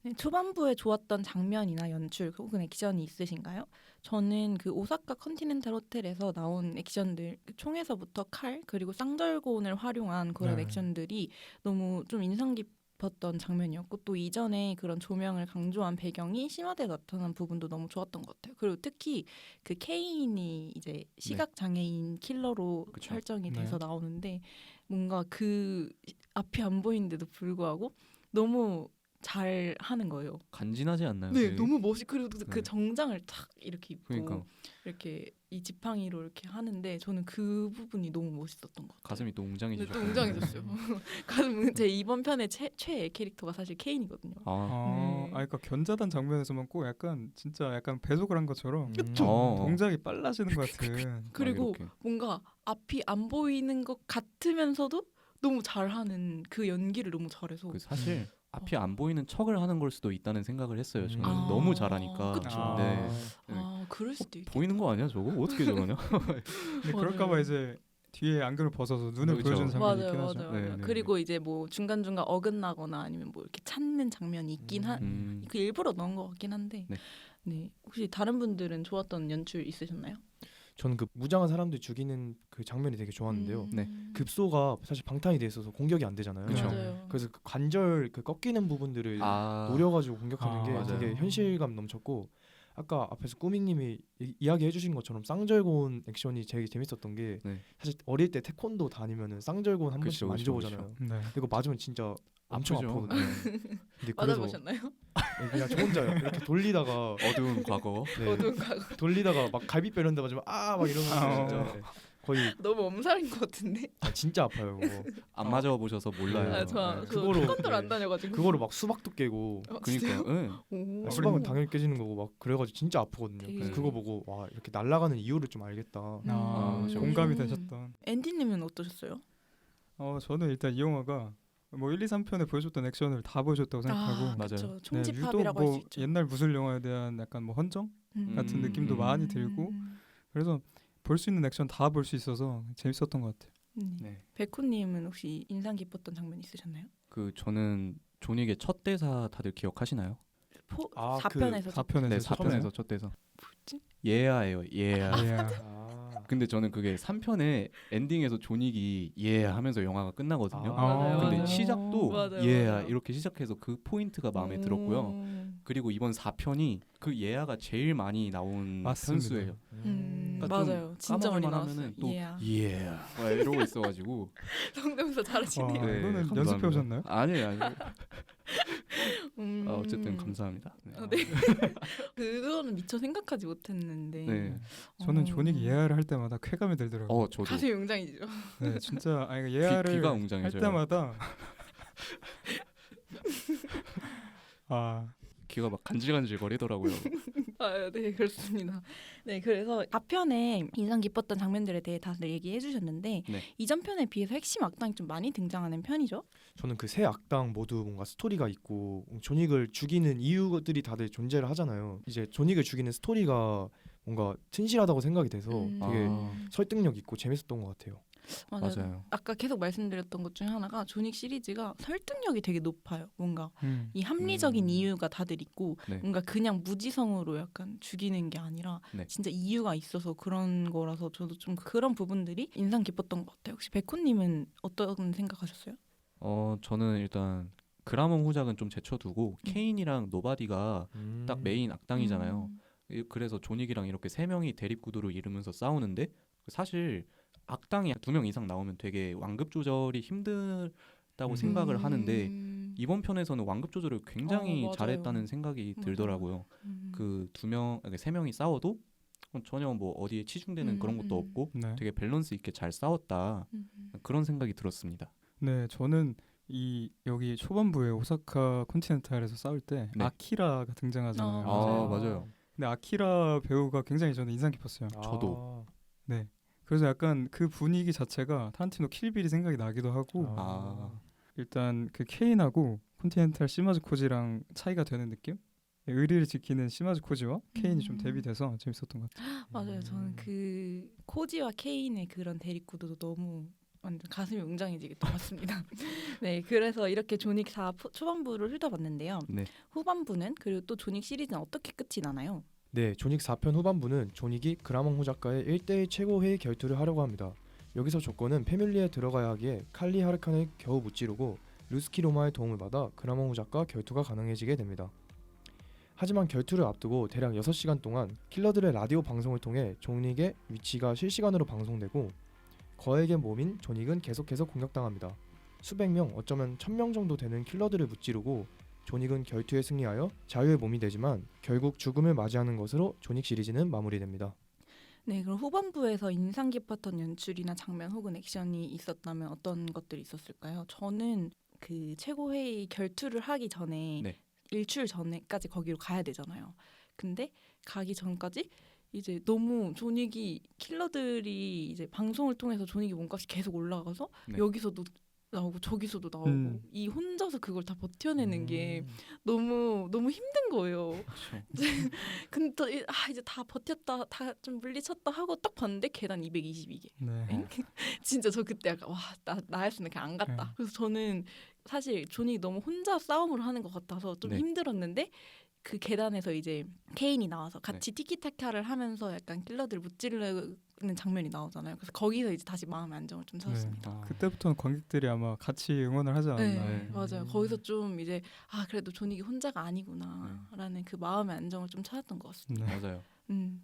네, 초반부에 좋았던 장면이나 연출 혹은 액션이 있으신가요? 저는 그 오사카 컨티넨탈 호텔에서 나온 액션들, 총에서부터 칼 그리고 쌍절곤을 활용한 그런 네. 액션들이 너무 좀 인상 깊었던 장면이었고, 또 이전에 그런 조명을 강조한 배경이 심화되어 나타난 부분도 너무 좋았던 것 같아요. 그리고 특히 그 케인이 이제 시각 장애인 킬러로 그쵸. 설정이 네. 돼서 나오는데, 뭔가 그 앞이 안 보이는데도 불구하고 너무 잘 하는 거예요. 간지나지 않나요? 네, 되게? 너무 그리고 네. 그 정장을 탁 이렇게 입고 그러니까 이렇게 이 지팡이로 이렇게 하는데, 저는 그 부분이 너무 멋있었던 것 같아요. 가슴이 또 네, 웅장해지죠. 또 웅장해졌어요. 가슴 제 이번 편의 최애 캐릭터가 사실 케인이거든요. 네. 그러니까 견자단 장면에서만 꼭 약간 진짜 약간 배속을 한 것처럼 어. 동작이 빨라지는 것 같은. 그리고 이렇게. 뭔가 앞이 안 보이는 것 같으면서도 너무 잘하는 그 연기를 너무 잘해서. 그 사실 앞이 안 보이는 척을 하는 걸 수도 있다는 생각을 했어요. 저는 아, 너무 잘하니까. 그쵸. 네. 그럴 수도 있겠다. 보이는 거 아니야 저거? 어떻게 저러냐? 근데 맞아요. 그럴까봐 이제 뒤에 안경을 벗어서 눈을 그렇죠. 보여주는 장면이 맞아요, 있긴 맞아요, 하죠. 맞아요. 네, 네, 그리고 이제 뭐 중간중간 어긋나거나 아니면 뭐 이렇게 찾는 장면이 있긴 그 일부러 넣은 것 같긴 한데. 네. 네. 혹시 다른 분들은 좋았던 연출 있으셨나요? 저는 그 무장한 사람들 죽이는 그 장면이 되게 좋았는데요. 네. 급소가 사실 방탄이 돼 있어서 공격이 안 되잖아요. 그쵸. 맞아요. 그래서 그 관절 그 꺾이는 부분들을 노려가지고 공격하는 게 맞아요. 되게 현실감 넘쳤고, 아까 앞에서 꾸미님이 이야기해 주신 것처럼 쌍절곤 액션이 되게 재밌었던 게, 네. 사실 어릴 때 태권도 다니면은 쌍절곤 한 그쵸, 번씩 그쵸, 만져보잖아요. 네. 이거 맞으면 진짜 엄청 아프죠. 아프거든요. 근데 그래서 맞아보셨나요? 그냥 저 혼자 이렇게 돌리다가 어두운 과거. 네, 어두운 과거. 돌리다가 막 갈비뼈 이런 데 맞으면 막 이러면서 진짜 네, 거의 너무 엄살인 것 같은데. 진짜 아파요 그거. 안 맞아 보셔서 몰라요. 아, 저 그거로- 태권도를 안 네. 다녀가지고. 그거를 막 수박도 깨고 그러니까. 네. 오. 수박은 당연히 깨지는 거고 막 그래가지고 진짜 아프거든요. 되게- 그래서 그거 보고 와 이렇게 날아가는 이유를 좀 알겠다. 그렇죠. 공감이 되셨던. 앤디님은 어떠셨어요? 저는 일단 이 영화가 뭐 1, 2, 3편에 보여줬던 액션을 다 보여줬다고 생각하고 맞아요. 그쵸. 네, 총집합이라고 유독 할 수 뭐 있죠. 옛날 무술 영화에 대한 약간 뭐 헌정 같은 느낌도 음. 많이 들고, 그래서 볼 수 있는 액션 다 볼 수 있어서 재밌었던 것 같아요. 네. 백호님은 혹시 인상 깊었던 장면 있으셨나요? 그 저는 존윅의 첫 대사 다들 기억하시나요? 4편에서 4편에서 네, 4편에서 첫 대사. 뭐지? 예아예요. 예아. 아, 근데 저는 그게 3편의 엔딩에서 존윅이 예 하면서 영화가 끝나거든요. 맞아요, 근데 맞아요. 시작도 맞아요, 예 맞아요. 이렇게 시작해서 그 포인트가 마음에 들었고요. 그리고 이번 4편이 그 예아가 제일 많이 나온 맞습니다. 편수예요. 좀 맞아요. 진짜 많이 까먹을만 나왔어요. 하면은 또 Yeah. 예 막 이러고 있어가지고 성대모사 와, 잘하시네요. 네, 이거는 감사합니다. 연습해 오셨나요? 아니에요. 음. 어쨌든 감사합니다. 네. 네. 그거는 미처 생각하지 못했는데. 네. 저는 어. 존윅 예아를 할 때마다 쾌감이 들더라고요. 저도 가슴이 웅장해지죠. 네, 진짜 아니 예아를 귀가 할 웅장해져요. 때마다 귀가 막 간질간질 거리더라고요. 아, 네, 그렇습니다. 네, 그래서 4편에 인상 깊었던 장면들에 대해 다들 얘기해 주셨는데 네. 이전 편에 비해서 핵심 악당이 좀 많이 등장하는 편이죠. 저는 그 세 악당 모두 뭔가 스토리가 있고 존윅을 죽이는 이유들이 다들 존재를 하잖아요. 이제 존윅을 죽이는 스토리가 뭔가 튼실하다고 생각이 돼서 되게 설득력 있고 재밌었던 것 같아요. 맞아요. 아까 계속 말씀드렸던 것 중에 하나가 존윅 시리즈가 설득력이 되게 높아요. 뭔가 이 합리적인 이유가 다들 있고 네. 뭔가 그냥 무지성으로 약간 죽이는 게 아니라 네. 진짜 이유가 있어서 그런 거라서 저도 좀 그런 부분들이 인상 깊었던 것 같아요. 혹시 백호님은 어떤 생각하셨어요? 저는 일단 그라몬 후작은 좀 제쳐두고 케인이랑 노바디가 딱 메인 악당이잖아요. 그래서 존윅이랑 이렇게 세 명이 대립 구도를 이루면서 싸우는데 사실 악당이 2명 이상 나오면 되게 완급 조절이 힘들다고 생각을 하는데 이번 편에서는 완급 조절을 굉장히 맞아요. 잘했다는 생각이 맞아요. 들더라고요. 그 3명이 싸워도 전혀 뭐 어디에 치중되는 그런 것도 없고 네. 되게 밸런스 있게 잘 싸웠다. 그런 생각이 들었습니다. 네, 저는 여기 초반부에 오사카 컨티넨탈에서 싸울 때 네. 아키라가 등장하잖아요. 맞아요. 근데 아키라 배우가 굉장히 저는 인상 깊었어요. 저도. 네. 그래서 약간 그 분위기 자체가 타란티노 킬빌이 생각이 나기도 하고 일단 그 케인하고 컨티넨탈 시마즈 코지랑 차이가 되는 느낌? 의리를 지키는 시마즈 코지와 케인이 좀 대비돼서 재밌었던 것 같아요. 맞아요. 저는 그 코지와 케인의 그런 대립구도도 너무 완전 가슴이 웅장해지겠던 것 같습니다. 네, 그래서 이렇게 존윅 4 초반부를 훑어봤는데요. 네. 후반부는 그리고 또 존윅 시리즈는 어떻게 끝이 나나요? 네, 존윅 4편 후반부는 존윅이 그라몬 후작가의 1대1 최고 회의 결투를 하려고 합니다. 여기서 조건은 패밀리에 들어가야 하기에 칼리 하르칸을 겨우 무찌르고 루스키 로마의 도움을 받아 그라몬 후작과 결투가 가능해지게 됩니다. 하지만 결투를 앞두고 대략 6시간 동안 킬러들의 라디오 방송을 통해 존윅의 위치가 실시간으로 방송되고 거액의 몸인 존윅은 계속해서 공격당합니다. 수백 명, 어쩌면 1000명 정도 되는 킬러들을 무찌르고 존윅은 결투에 승리하여 자유의 몸이 되지만 결국 죽음을 맞이하는 것으로 존윅 시리즈는 마무리됩니다. 네, 그럼 후반부에서 인상 깊었던 연출이나 장면 혹은 액션이 있었다면 어떤 것들이 있었을까요? 저는 그 최고회의 결투를 하기 전에 네. 일주일 전에까지 거기로 가야 되잖아요. 근데 가기 전까지 이제 너무 존윅이 킬러들이 이제 방송을 통해서 존윅이 몸값이 계속 올라가서 네. 여기서도 나오고 저기서도 나오고 이 혼자서 그걸 다 버텨내는 게 너무 힘든 거예요. 근데 이제 다 버텼다, 다 좀 물리쳤다 하고 딱 봤는데 계단 222개. 네. 진짜 저 그때 약간 나였으면 그냥 안 갔다. 네. 그래서 저는 사실 존윅이 너무 혼자 싸움을 하는 것 같아서 좀 네. 힘들었는데 그 계단에서 이제 케인이 나와서 같이 티키타카를 하면서 약간 킬러들 무찌르는 장면이 나오잖아요. 그래서 거기서 이제 다시 마음의 안정을 좀 찾았습니다. 그때부터는 관객들이 아마 같이 응원을 하지 않았나. 네, 맞아요. 거기서 좀 이제 그래도 존윅이 혼자가 아니구나라는 그 마음의 안정을 좀 찾았던 것 같습니다. 네. 맞아요.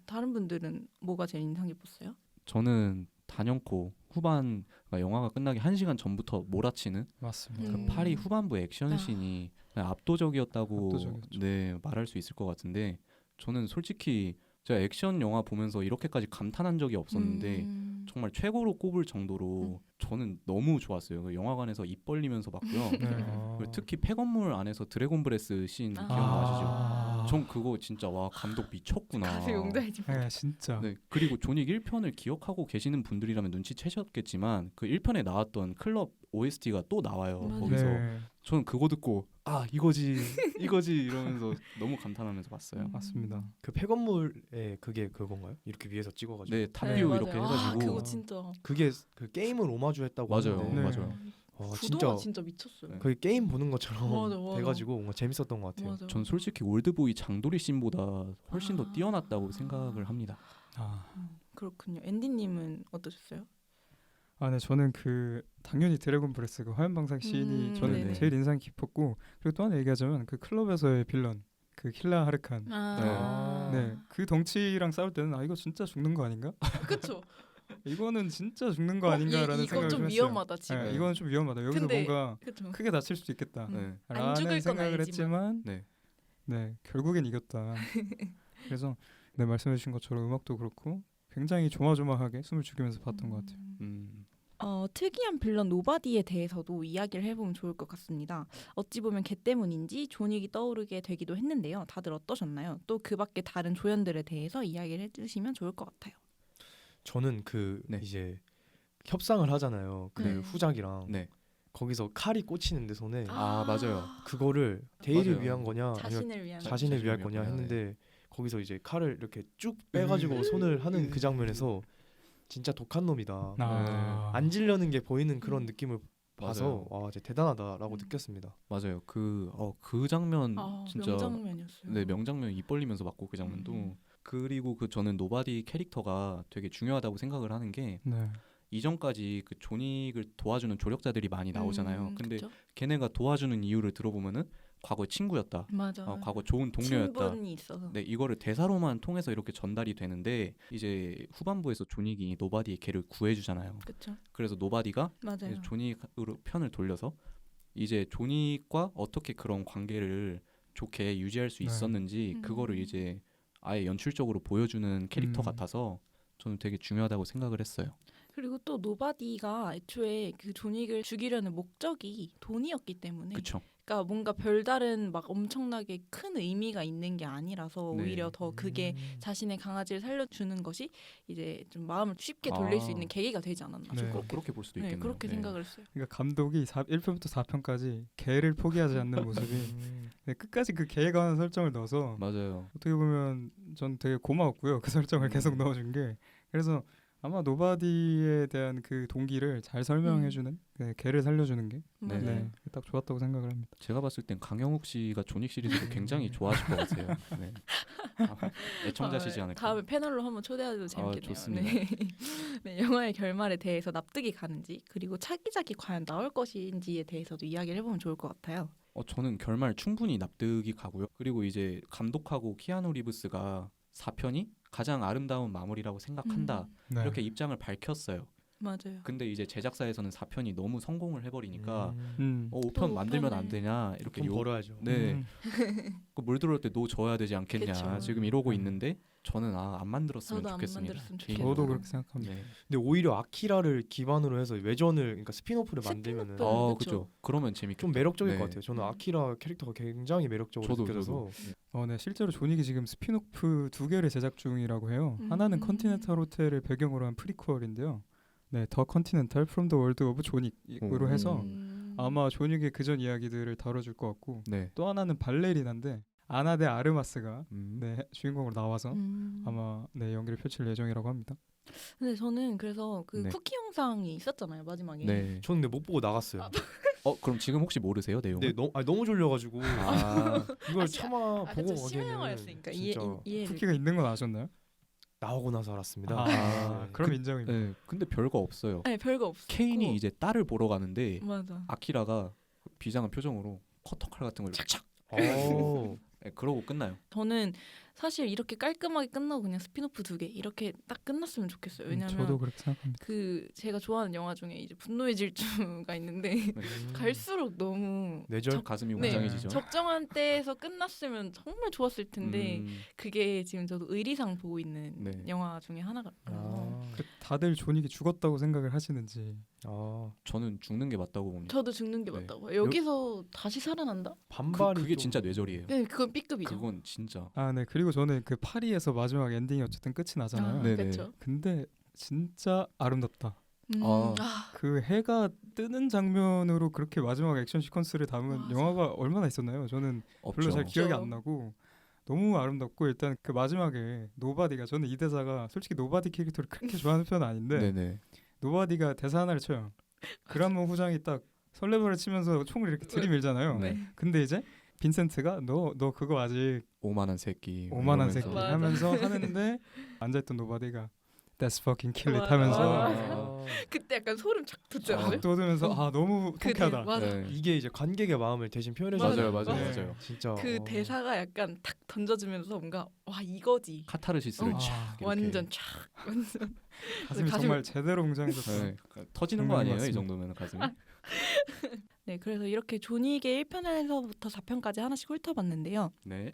다른 분들은 뭐가 제일 인상 깊었어요? 저는 단연코 후반 영화가 끝나기 1시간 전부터 몰아치는 맞습니다. 그 파리 후반부 액션씬이 압도적이었다고 압도적이었죠. 네, 말할 수 있을 것 같은데 저는 솔직히 제가 액션 영화 보면서 이렇게까지 감탄한 적이 없었는데 정말 최고로 꼽을 정도로 저는 너무 좋았어요. 그 영화관에서 입 벌리면서 봤고요. 그리고 특히 폐건물 안에서 드래곤 브레스 씬 기억나시죠? 전 그거 진짜 와 감독 미쳤구나. 가슴이 웅장해집니다. 네, 진짜. 네, 그리고 존윅 1편을 기억하고 계시는 분들이라면 눈치채셨겠지만 그 1편에 나왔던 클럽 OST가 또 나와요. 맞아요. 거기서 네, 저는 그거 듣고 이거지 이러면서 너무 감탄하면서 봤어요. 맞습니다. 그 폐건물에 그게 그건가요? 이렇게 위에서 찍어가지고. 네, 탑뷰 네, 이렇게 맞아요. 해가지고 그거 진짜 그게 그 게임을 오마주했다고 맞아요, 하는데 네. 맞아요. 구도가 진짜 미쳤어요. 네. 거의 게임 보는 것처럼 맞아. 돼가지고 뭔가 재밌었던 것 같아요. 맞아. 전 솔직히 올드보이 장도리 씬보다 훨씬 더 뛰어났다고 생각을 합니다. 그렇군요. 앤디님은 어떠셨어요? 네, 저는 당연히 드래곤 브레스 그 화염방사 씬이 저는 네네. 제일 인상 깊었고 그리고 또 하나 얘기하자면 그 클럽에서의 빌런 그 킬라 하르칸. 네, 그 덩치랑 싸울 때는 아 이거 진짜 죽는 거 아닌가? 그쵸. 이거는 진짜 죽는 거 아닌가라는 이건 생각을 좀 좀 했어요. 위험하다 지금. 네, 이건 좀 위험하다. 여기서 근데- 뭔가 그쵸. 크게 다칠 수도 있겠다. 네. 안 죽을 라는 건 생각을 알지만. 했지만 네. 네, 결국엔 이겼다. 그래서 네, 말씀해주신 것처럼 음악도 그렇고 굉장히 조마조마하게 숨을 죽이면서 봤던 것 같아요. 특이한 빌런 노바디에 대해서도 이야기를 해보면 좋을 것 같습니다. 어찌 보면 걔 때문인지 존윅이 떠오르게 되기도 했는데요. 다들 어떠셨나요? 또 그 밖에 다른 조연들에 대해서 이야기를 해주시면 좋을 것 같아요. 저는 그 네. 이제 협상을 하잖아요. 그 네. 후작이랑 네. 거기서 칼이 꽂히는데 손에 아, 맞아요. 그거를 데이를 맞아요. 위한 거냐 아니면 자신을 위한. 자신을 위할 자신을 거냐 위한 거냐, 했는데 거기서 이제 칼을 이렇게 쭉 빼가지고 손을 하는 그 장면에서 진짜 독한 놈이다. 안 질려는 게 보이는 그런 느낌을 봐서 와 이제 대단하다라고 느꼈습니다. 맞아요. 그 장면 진짜 명장면이었어요. 네, 명장면 입 벌리면서 봤고 그 장면도 그리고 그 저는 노바디 캐릭터가 되게 중요하다고 생각을 하는 게 네. 이전까지 그 존윅을 도와주는 조력자들이 많이 나오잖아요. 근데 그쵸? 걔네가 도와주는 이유를 들어보면은 과거에 친구였다. 맞아. 과거 좋은 동료였다. 친분이 있어서. 네, 이거를 대사로만 통해서 이렇게 전달이 되는데 이제 후반부에서 존윅이 노바디의 걔를 구해주잖아요. 그쵸? 그래서 노바디가 맞아요. 이제 존윅으로 편을 돌려서 이제 존윅과 어떻게 그런 관계를 좋게 유지할 수 네. 있었는지 그거를 이제 아예 연출적으로 보여주는 캐릭터 같아서 저는 되게 중요하다고 생각을 했어요. 그리고 또 노바디가 애초에 그 존윅을 죽이려는 목적이 돈이었기 때문에 그렇죠. 그러니까 뭔가 별다른 막 엄청나게 큰 의미가 있는 게 아니라서 네. 오히려 더 그게 자신의 강아지를 살려주는 것이 이제 좀 마음을 쉽게 돌릴 수 있는 계기가 되지 않았나. 네. 그렇게 볼 수도 네, 있겠네요. 그렇게 네. 생각을 했어요. 그러니까 감독이 1편부터 4편까지 개를 포기하지 않는 모습이 네, 끝까지 그 개에 관한 설정을 넣어서 맞아요. 어떻게 보면 전 되게 고마웠고요. 그 설정을 계속 넣어준 게 그래서 아마 노바디에 대한 그 동기를 잘 설명해주는 네, 개를 살려주는 게 네. 네, 딱 좋았다고 생각을 합니다. 제가 봤을 땐 강영욱 씨가 존윅 시리즈를 굉장히 좋아하실 것 같아요. 네. 애청자시지 않을까. 다음에 패널로 한번 초대해도 재밌겠네요. 좋습니다. 네. 네, 영화의 결말에 대해서 납득이 가는지 그리고 차기작이 과연 나올 것인지에 대해서도 이야기를 해보면 좋을 것 같아요. 저는 결말 충분히 납득이 가고요. 그리고 이제 감독하고 키아누 리브스가 4편이 가장 아름다운 마무리라고 생각한다. 네. 이렇게 입장을 밝혔어요. 맞아요. 근데 이제 제작사에서는 4편이 너무 성공을 해버리니까 5편 또 만들면 안 편을- 되냐 이렇게 돈 벌어야죠. 네. 물 들어올 때 노 줘야 되지 않겠냐 그쵸. 지금 이러고 있는데 저는 안 만들었으면 저도 안 좋겠습니다. 만들었으면 개인적으로. 저도 그렇게 생각합니다. 네. 근데 오히려 아키라를 기반으로 해서 외전을 그러니까 스피노프를 만들면은 스피노프. 그죠. 그쵸. 그러면 재밌겠다. 좀 매력적일 네. 것 같아요. 저는 아키라 캐릭터가 굉장히 매력적으로 저도 느껴져서 네, 실제로 존윅이 지금 스피노프 2개를 제작 중이라고 해요. 하나는 컨티넨탈 호텔을 배경으로 한 프리퀄인데요. 네, 더 컨티넨탈 프롬 더 월드 오브 존윅으로 해서 아마 존윅의 그전 이야기들을 다뤄줄 것 같고 네. 또 하나는 발레리나인데 아나 데 아르마스가 네, 주인공으로 나와서 아마 네, 연기를 펼칠 예정이라고 합니다. 근데 저는 그래서 그 네. 쿠키 영상이 있었잖아요 마지막에. 네. 저는 근데 못 보고 나갔어요. 그럼 지금 혹시 모르세요 내용을? 네, 너무 졸려가지고 이걸 아, 참아 아, 보고 그쵸, 심야 가기에는 영화였으니까 진짜 이해를. 쿠키가 있는 건 아셨나요? 나오고 나서 알았습니다. 아, 네. 그럼 인정입니다. 네. 근데 별거 없어요. 네, 별거 없어. 케인이 이제 딸을 보러 가는데 맞아. 아키라가 비장한 표정으로 커터칼 같은 걸 착착 오. 네, 그러고 끝나요. 저는 사실 이렇게 깔끔하게 끝나고 그냥 스피노프 2개 이렇게 딱 끝났으면 좋겠어요. 왜냐면 저도 그렇게 생각합니다. 그 제가 좋아하는 영화 중에 이제 분노의 질주가 있는데 갈수록 너무 뇌절 가슴이 네, 웅장해지죠. 적정한 때에서 끝났으면 정말 좋았을 텐데 음, 그게 지금 저도 의리상 보고 있는 네. 영화 중에 하나가 다들 존윅이 죽었다고 생각을 하시는지 저는 죽는 게 맞다고 봅니다. 저도 죽는 게 네. 맞다고 해요. 여기서 다시 살아난다? 반발이 그게 좀- 진짜 뇌절이에요. 네, 그건 B급이죠. 그건 진짜. 네, 그리고 저는 그 파리에서 마지막 엔딩이 어쨌든 끝이 나잖아요. 네. 그렇죠. 근데 진짜 아름답다. 아. 그 해가 뜨는 장면으로 그렇게 마지막 액션 시퀀스를 담은 맞아. 영화가 얼마나 있었나요? 저는 별로 없죠. 잘 기억이 없죠. 안 나고 너무 아름답고 일단 그 마지막에 노바디가 저는 이 대사가 솔직히 노바디 캐릭터를 그렇게 좋아하는 편은 아닌데 네네. 노바디가 대사 하나를 쳐요. 그란모 후장이 딱 설레발을 치면서 총을 이렇게 들이밀잖아요. 네. 근데 이제 빈센트가 너 그거 아직 오만한 새끼. 오만한 이러면서. 새끼 맞아. 하면서 하는데 앉아있던 노바디가 That's fucking kill it 맞아. 하면서 맞아. 그때 약간 소름 착 돋잖아요. 확 돋으면서 아 너무 그 통쾌하다. 맞아. 네. 이게 이제 관객의 마음을 대신 표현해 맞아요, 주는 맞아요, 맞아요. 맞아요. 진짜 그 대사가 약간 탁 던져주면서 뭔가 와 이거지. 카타르시스를 어, 촥 이렇게. 완전 촥 완전 가슴이 가슴- 정말 제대로 웅장해졌어요. 네. 터지는 거 정말 아니에요? 이 맞습니다. 정도면 가슴이? 네, 그래서 이렇게 존윅의 1편에서부터 4편까지 하나씩 훑어봤는데요. 네.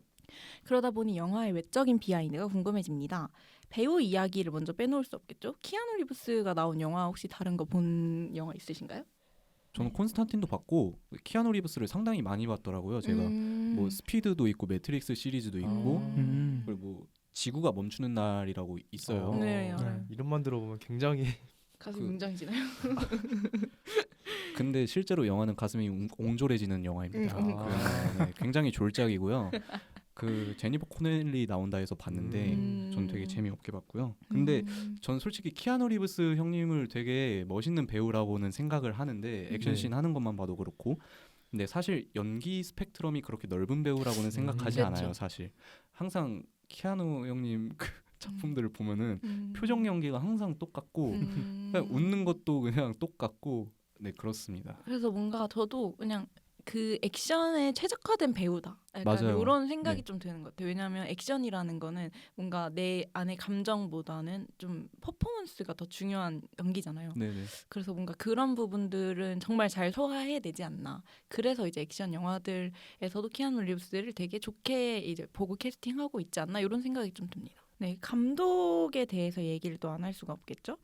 그러다 보니 영화의 외적인 비하인드가 궁금해집니다. 배우 이야기를 먼저 빼놓을 수 없겠죠? 키아누 리브스가 나온 영화 혹시 다른 거 본 영화 있으신가요? 저는 네. 콘스탄틴도 봤고 키아누 리브스를 상당히 많이 봤더라고요. 제가 뭐 스피드도 있고 매트릭스 시리즈도 있고 그리고 뭐 지구가 멈추는 날이라고 있어요. 네, 네. 이름만 들어보면 굉장히 가슴이 그- 웅장해지나요? 근데 실제로 영화는 가슴이 옹졸해지는 영화입니다. 네, 굉장히 졸작이고요. 그 제니퍼 코넬리 나온다 해서 봤는데 전 되게 재미없게 봤고요. 근데 전 솔직히 키아누 리브스 형님을 되게 멋있는 배우라고는 생각을 하는데 액션씬 하는 것만 봐도 그렇고 근데 사실 연기 스펙트럼이 그렇게 넓은 배우라고는 생각하지 그렇죠. 않아요. 사실 항상 키아누 형님 그 작품들을 보면은 음. 표정 연기가 항상 똑같고 그냥 웃는 것도 그냥 똑같고 네 그렇습니다. 그래서 뭔가 저도 그냥 그 액션에 최적화된 배우다. 약간 맞아요. 이런 생각이 네. 좀 드는 것 같아요. 왜냐하면 액션이라는 거는 뭔가 내 안의 감정보다는 좀 퍼포먼스가 더 중요한 연기잖아요. 네네. 그래서 뭔가 그런 부분들은 정말 잘 소화해내지 않나. 그래서 이제 액션 영화들에서도 키아누 리브스를 되게 좋게 이제 보고 캐스팅하고 있지 않나 이런 생각이 좀 듭니다. 네, 감독에 대해서 얘기를 또 안 할 수가 없겠죠.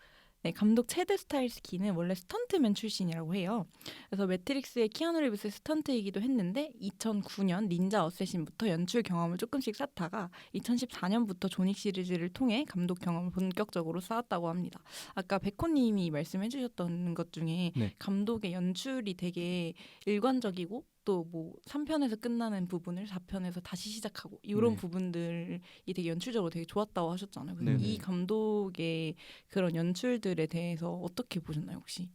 네, 감독 체드 스타일스키는 원래 스턴트맨 출신이라고 해요. 그래서 매트릭스의 키아누 리브스의 스턴트이기도 했는데 2009년 닌자 어쌔신부터 연출 경험을 조금씩 쌓다가 2014년부터 존윅 시리즈를 통해 감독 경험을 본격적으로 쌓았다고 합니다. 아까 백호님이 말씀해주셨던 것 중에 네. 감독의 연출이 되게 일관적이고 또 뭐 3편에서 끝나는 부분을 4편에서 다시 시작하고 이런 네. 부분들이 되게 연출적으로 되게 좋았다고 하셨잖아요. 근데 네네. 이 감독의 그런 연출들에 대해서 어떻게 보셨나요 혹시?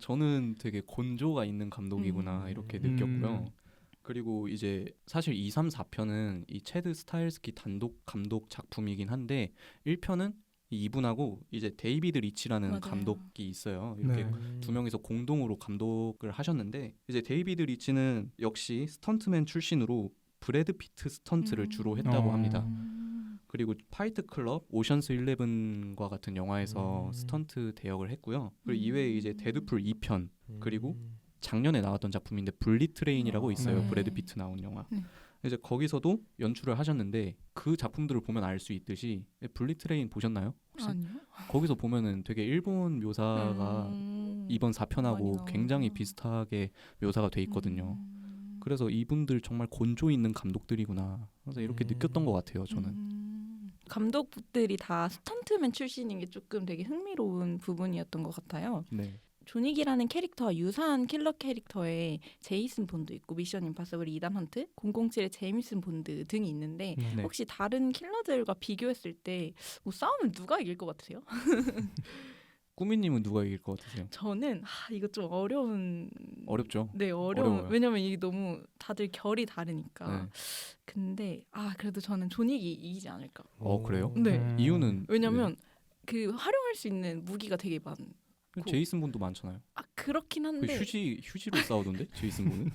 저는 되게 곤조가 있는 감독이구나 이렇게 느꼈고요. 그리고 이제 사실 2, 3, 4편은 이 체드 스타일스키 단독 감독 작품이긴 한데 1편은 이분하고 이제 데이비드 리치라는 맞아요. 감독이 있어요. 이렇게 네. 두 명이서 공동으로 감독을 하셨는데 이제 데이비드 리치는 역시 스턴트맨 출신으로 브래드 피트 스턴트를 주로 했다고 합니다. 그리고 파이트 클럽, 오션스 11과 같은 영화에서 스턴트 대역을 했고요. 그리고 이외에 이제 데드풀 2편 그리고 작년에 나왔던 작품인데 블리 트레인이라고 있어요. 네. 브래드 피트 나온 영화. 네. 이제 거기서도 연출을 하셨는데 그 작품들을 보면 알 수 있듯이 블리 트레인 보셨나요? 혹시? 아니요. 거기서 보면은 되게 일본 묘사가 이번 4편하고 많이 굉장히 나오구나. 비슷하게 묘사가 돼 있거든요. 그래서 이분들 정말 곤조 있는 감독들이구나. 그래서 이렇게 느꼈던 것 같아요. 저는. 감독들이 다 스턴트맨 출신인 게 조금 되게 흥미로운 부분이었던 것 같아요. 네. 존윅이라는 캐릭터와 유사한 킬러 캐릭터에 제이슨 본드 있고 미션 임파서블 이단 헌트, 007의 제임슨 본드 등이 있는데 네. 혹시 다른 킬러들과 비교했을 때 뭐 싸우면 누가 이길 것 같으세요? 꾸미님은 누가 이길 것 같으세요? 저는 이거 좀 어려운 어렵죠. 네 어려워요. 왜냐면 이게 너무 다들 결이 다르니까. 네. 근데 그래도 저는 존윅이 이기지 않을까. 그래요? 네. 이유는 왜냐면 그 활용할 수 있는 무기가 되게 많. 네. 제이슨 본도 많잖아요. 그렇긴 그 한데 휴지로 싸우던데 제이슨 본은?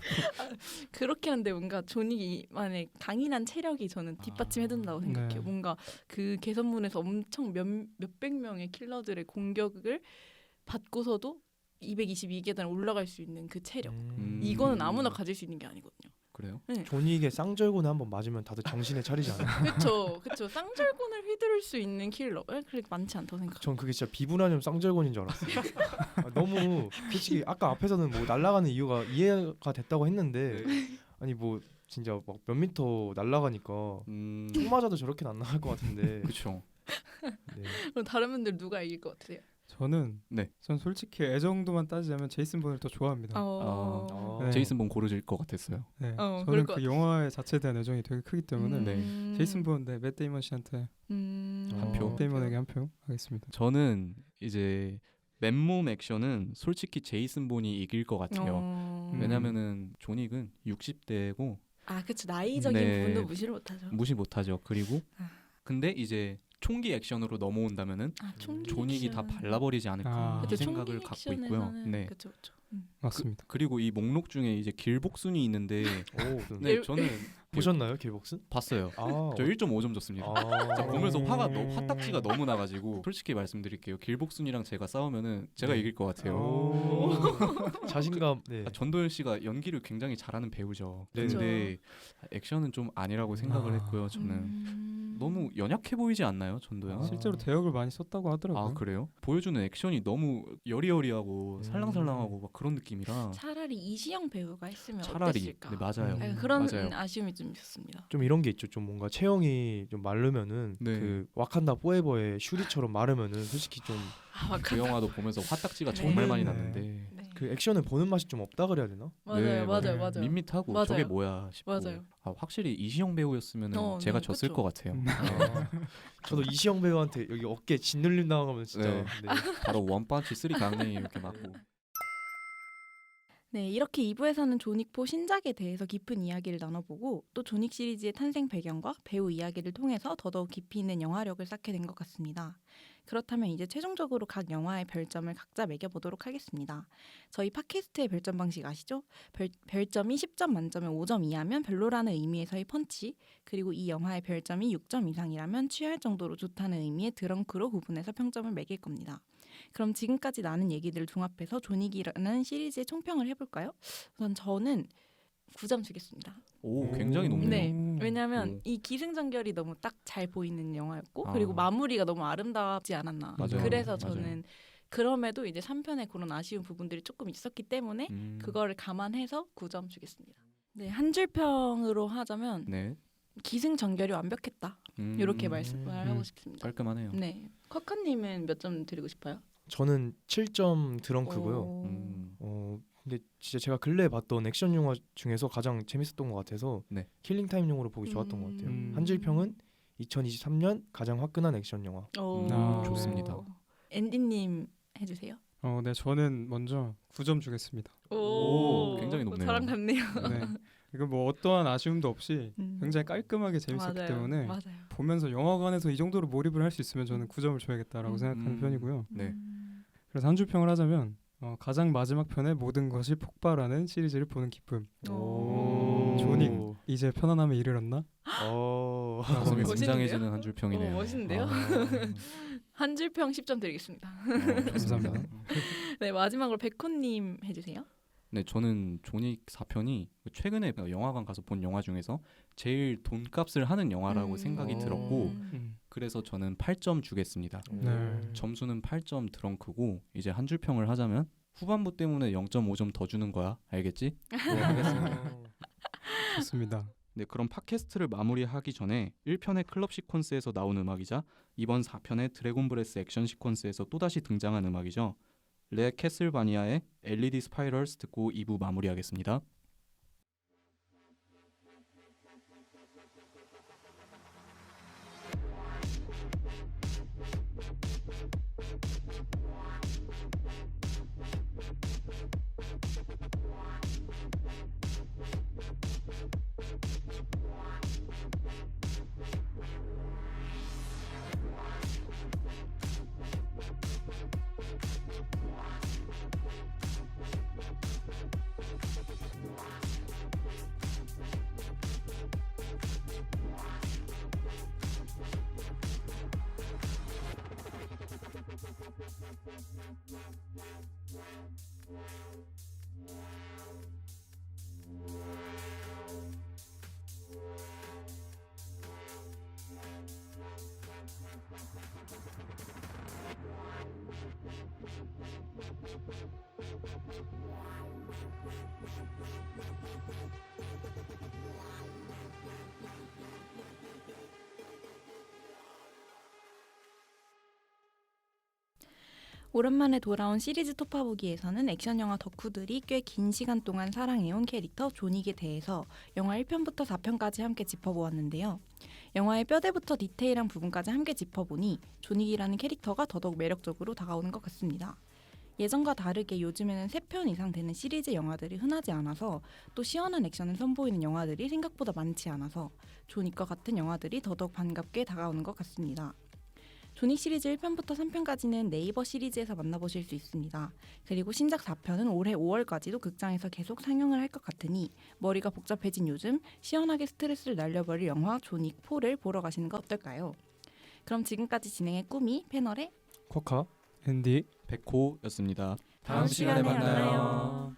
그렇긴 한데 뭔가 존윅만의 강인한 체력이 저는 뒷받침해준다고 생각해요. 네. 뭔가 그 개선문에서 엄청 몇백 명의 킬러들의 공격을 받고서도 222계단 올라갈 수 있는 그 체력. 이거는 아무나 가질 수 있는 게 아니거든요. 그래요? 존윅의 쌍절곤에 한번 맞으면 다들 정신에 차리지 않아요? 그렇죠. 쌍절곤을 휘두를 수 있는 킬러. 그렇게 많지 않다고 생각해요. 전 그게 진짜 비브라늄 쌍절곤인 줄 알았어요. 너무 솔직히 아까 앞에서는 뭐 날아가는 이유가 이해가 됐다고 했는데 아니 뭐 진짜 막 몇 미터 날아가니까 총 맞아도 저렇게는 안 나갈 것 같은데. 그렇죠. 네. 그럼 다른 분들 누가 이길 것 같으세요? 저는 네. 전 솔직히 애정도만 따지자면 제이슨 본을 더 좋아합니다. 어... 네. 제이슨 본 고르질 것 같았어요. 네. 그럴 저는 것 그 같았어요. 영화의 자체에 대한 애정이 되게 크기 때문에 네. 제이슨 본, 맷 데이먼 씨한테 한 표. 맷 데이먼에게 한 표 하겠습니다. 저는 이제 맨몸 액션은 솔직히 제이슨 본이 이길 것 같아요. 왜냐면은 존윅은 60대고 그렇죠. 나이적인 네. 부분도 무시를 못하죠. 무시 못하죠. 그리고 근데 이제 총기 액션으로 넘어온다면은 총기 존윅이 다 액션. 발라버리지 않을까 아. 이 그쵸, 생각을 총기 갖고 있고요. 액션에서는 네. 그쵸. 맞습니다. 그리고 이 목록 중에 이제 길복순이 있는데 오, 네, 저는 보셨나요, 길복슨? 봤어요. 아, 저 1.5점 줬습니다. 아, 자, 보면서 화딱지가 너무 나가지고 솔직히 말씀드릴게요. 길복순이랑 제가 싸우면은 제가 네. 이길 것 같아요. 오. 자신감. 네. 전도연 씨가 연기를 굉장히 잘하는 배우죠. 그쵸. 근데 액션은 좀 아니라고 생각을 했고요. 저는 너무 연약해 보이지 않나요, 전도연? 아. 실제로 대역을 많이 썼다고 하더라고요. 아 그래요? 보여주는 액션이 너무 여리여리하고 살랑살랑하고 막 그런 느낌이라 차라리 이시영 배우가 했으면 차라리 어땠을까? 네, 맞아요. 약간 그런 맞아요. 아쉬움이 좀 있었습니다. 좀 이런 게 있죠. 좀 뭔가 체형이 좀 마르면은 네. 그 와칸다 포에버의 슈리처럼 마르면은 솔직히 좀 그 영화도 보면서 화딱지가 네. 정말 많이 네. 났는데 네. 그 액션을 보는 맛이 좀 없다 그래야 되나? 맞아요. 맞아요. 밋밋하고 맞아요. 저게 뭐야 싶고 맞아요. 확실히 이시영 배우였으면 제가 네, 졌을 그쵸. 것 같아요. 아, 저도 이시영 배우한테 여기 어깨 짓눌림 당하면 진짜 네. 네. 바로 원펀치 3 강냉이 이렇게 맞고 네, 이렇게 2부에서는 존윅4 신작에 대해서 깊은 이야기를 나눠보고 또 존윅 시리즈의 탄생 배경과 배우 이야기를 통해서 더더욱 깊이 있는 영화력을 쌓게 된 것 같습니다. 그렇다면 이제 최종적으로 각 영화의 별점을 각자 매겨보도록 하겠습니다. 저희 팟캐스트의 별점 방식 아시죠? 별점이 10점 만점에 5점 이하면 별로라는 의미에서의 펀치, 그리고 이 영화의 별점이 6점 이상이라면 취할 정도로 좋다는 의미의 드렁크로 구분해서 평점을 매길 겁니다. 그럼 지금까지 나눈 얘기들을 종합해서 존윅이라는 시리즈의 총평을 해볼까요? 우선 저는 9점 주겠습니다. 오 굉장히 높네요. 네. 왜냐하면 오. 이 기승전결이 너무 딱 잘 보이는 영화였고 아. 그리고 마무리가 너무 아름답지 않았나. 맞아요. 그래서 맞아요. 저는 그럼에도 이제 3편에 그런 아쉬운 부분들이 조금 있었기 때문에 그거를 감안해서 9점 주겠습니다. 네, 한 줄평으로 하자면 네 기승전결이 완벽했다. 이렇게 말하고 싶습니다. 깔끔하네요. 네, 커커님은 몇 점 드리고 싶어요? 저는 7점 드렁크고요. 오. 근데 진짜 제가 근래에 봤던 액션 영화 중에서 가장 재밌었던 것 같아서 네. 킬링 타임용으로 보기 좋았던 것 같아요. 음. 한줄평은 2023년 가장 화끈한 액션 영화. 오. 좋습니다. 앤디님 해주세요. 네, 저는 먼저 9점 주겠습니다. 오, 굉장히 높네요. 저랑 같네요. 네. 이거 뭐 어떠한 아쉬움도 없이 음. 굉장히 깔끔하게 재밌었기 맞아요. 때문에 맞아요. 보면서 영화관에서 이 정도로 몰입을 할 수 있으면 저는 9점을 줘야겠다라고 생각하는 편이고요. 네. 그래서 한 줄평을 하자면 가장 마지막 편에 모든 것이 폭발하는 시리즈를 보는 기쁨. 오. 존윅. 이제 편안함에 이르렀나? 가슴이 멋있는데요? 웅장해지는 한 줄평이네요. 멋있는데요? 아, 한 줄평 10점 드리겠습니다. 감사합니다. 네, 마지막으로 백호님 해주세요. 네, 저는 존윅 4편이 최근에 영화관 가서 본 영화 중에서 제일 돈값을 하는 영화라고 생각이 들었고 그래서 저는 8점 주겠습니다. 네. 점수는 8점 드렁크고 이제 한 줄평을 하자면 후반부 때문에 0.5점 더 주는 거야. 알겠지? 좋습니다. 네, 그럼 팟캐스트를 마무리하기 전에 1편의 클럽 시퀀스에서 나온 음악이자 이번 4편의 드래곤 브레스 액션 시퀀스에서 또다시 등장한 음악이죠. 레 캐슬바니아의 LED 스파이럴스 듣고 2부 마무리하겠습니다. 오랜만에 돌아온 시리즈 톱파보기에서는 액션 영화 덕후들이 꽤 긴 시간 동안 사랑해온 캐릭터 존윅에 대해서 영화 1편부터 4편까지 함께 짚어보았는데요. 영화의 뼈대부터 디테일한 부분까지 함께 짚어보니 존윅이라는 캐릭터가 더더욱 매력적으로 다가오는 것 같습니다. 예전과 다르게 요즘에는 3편 이상 되는 시리즈 영화들이 흔하지 않아서 또 시원한 액션을 선보이는 영화들이 생각보다 많지 않아서 존윅과 같은 영화들이 더더욱 반갑게 다가오는 것 같습니다. 조닉 시리즈 1편부터 3편까지는 네이버 시리즈에서 만나보실 수 있습니다. 그리고 신작 4편은 올해 5월까지도 극장에서 계속 상영을 할 것 같으니 머리가 복잡해진 요즘 시원하게 스트레스를 날려버릴 영화 조닉 4를 보러 가시는 거 어떨까요? 그럼 지금까지 진행의 꾸미 패널의 쿼카 앤디 백호였습니다. 다음 시간에 만나요.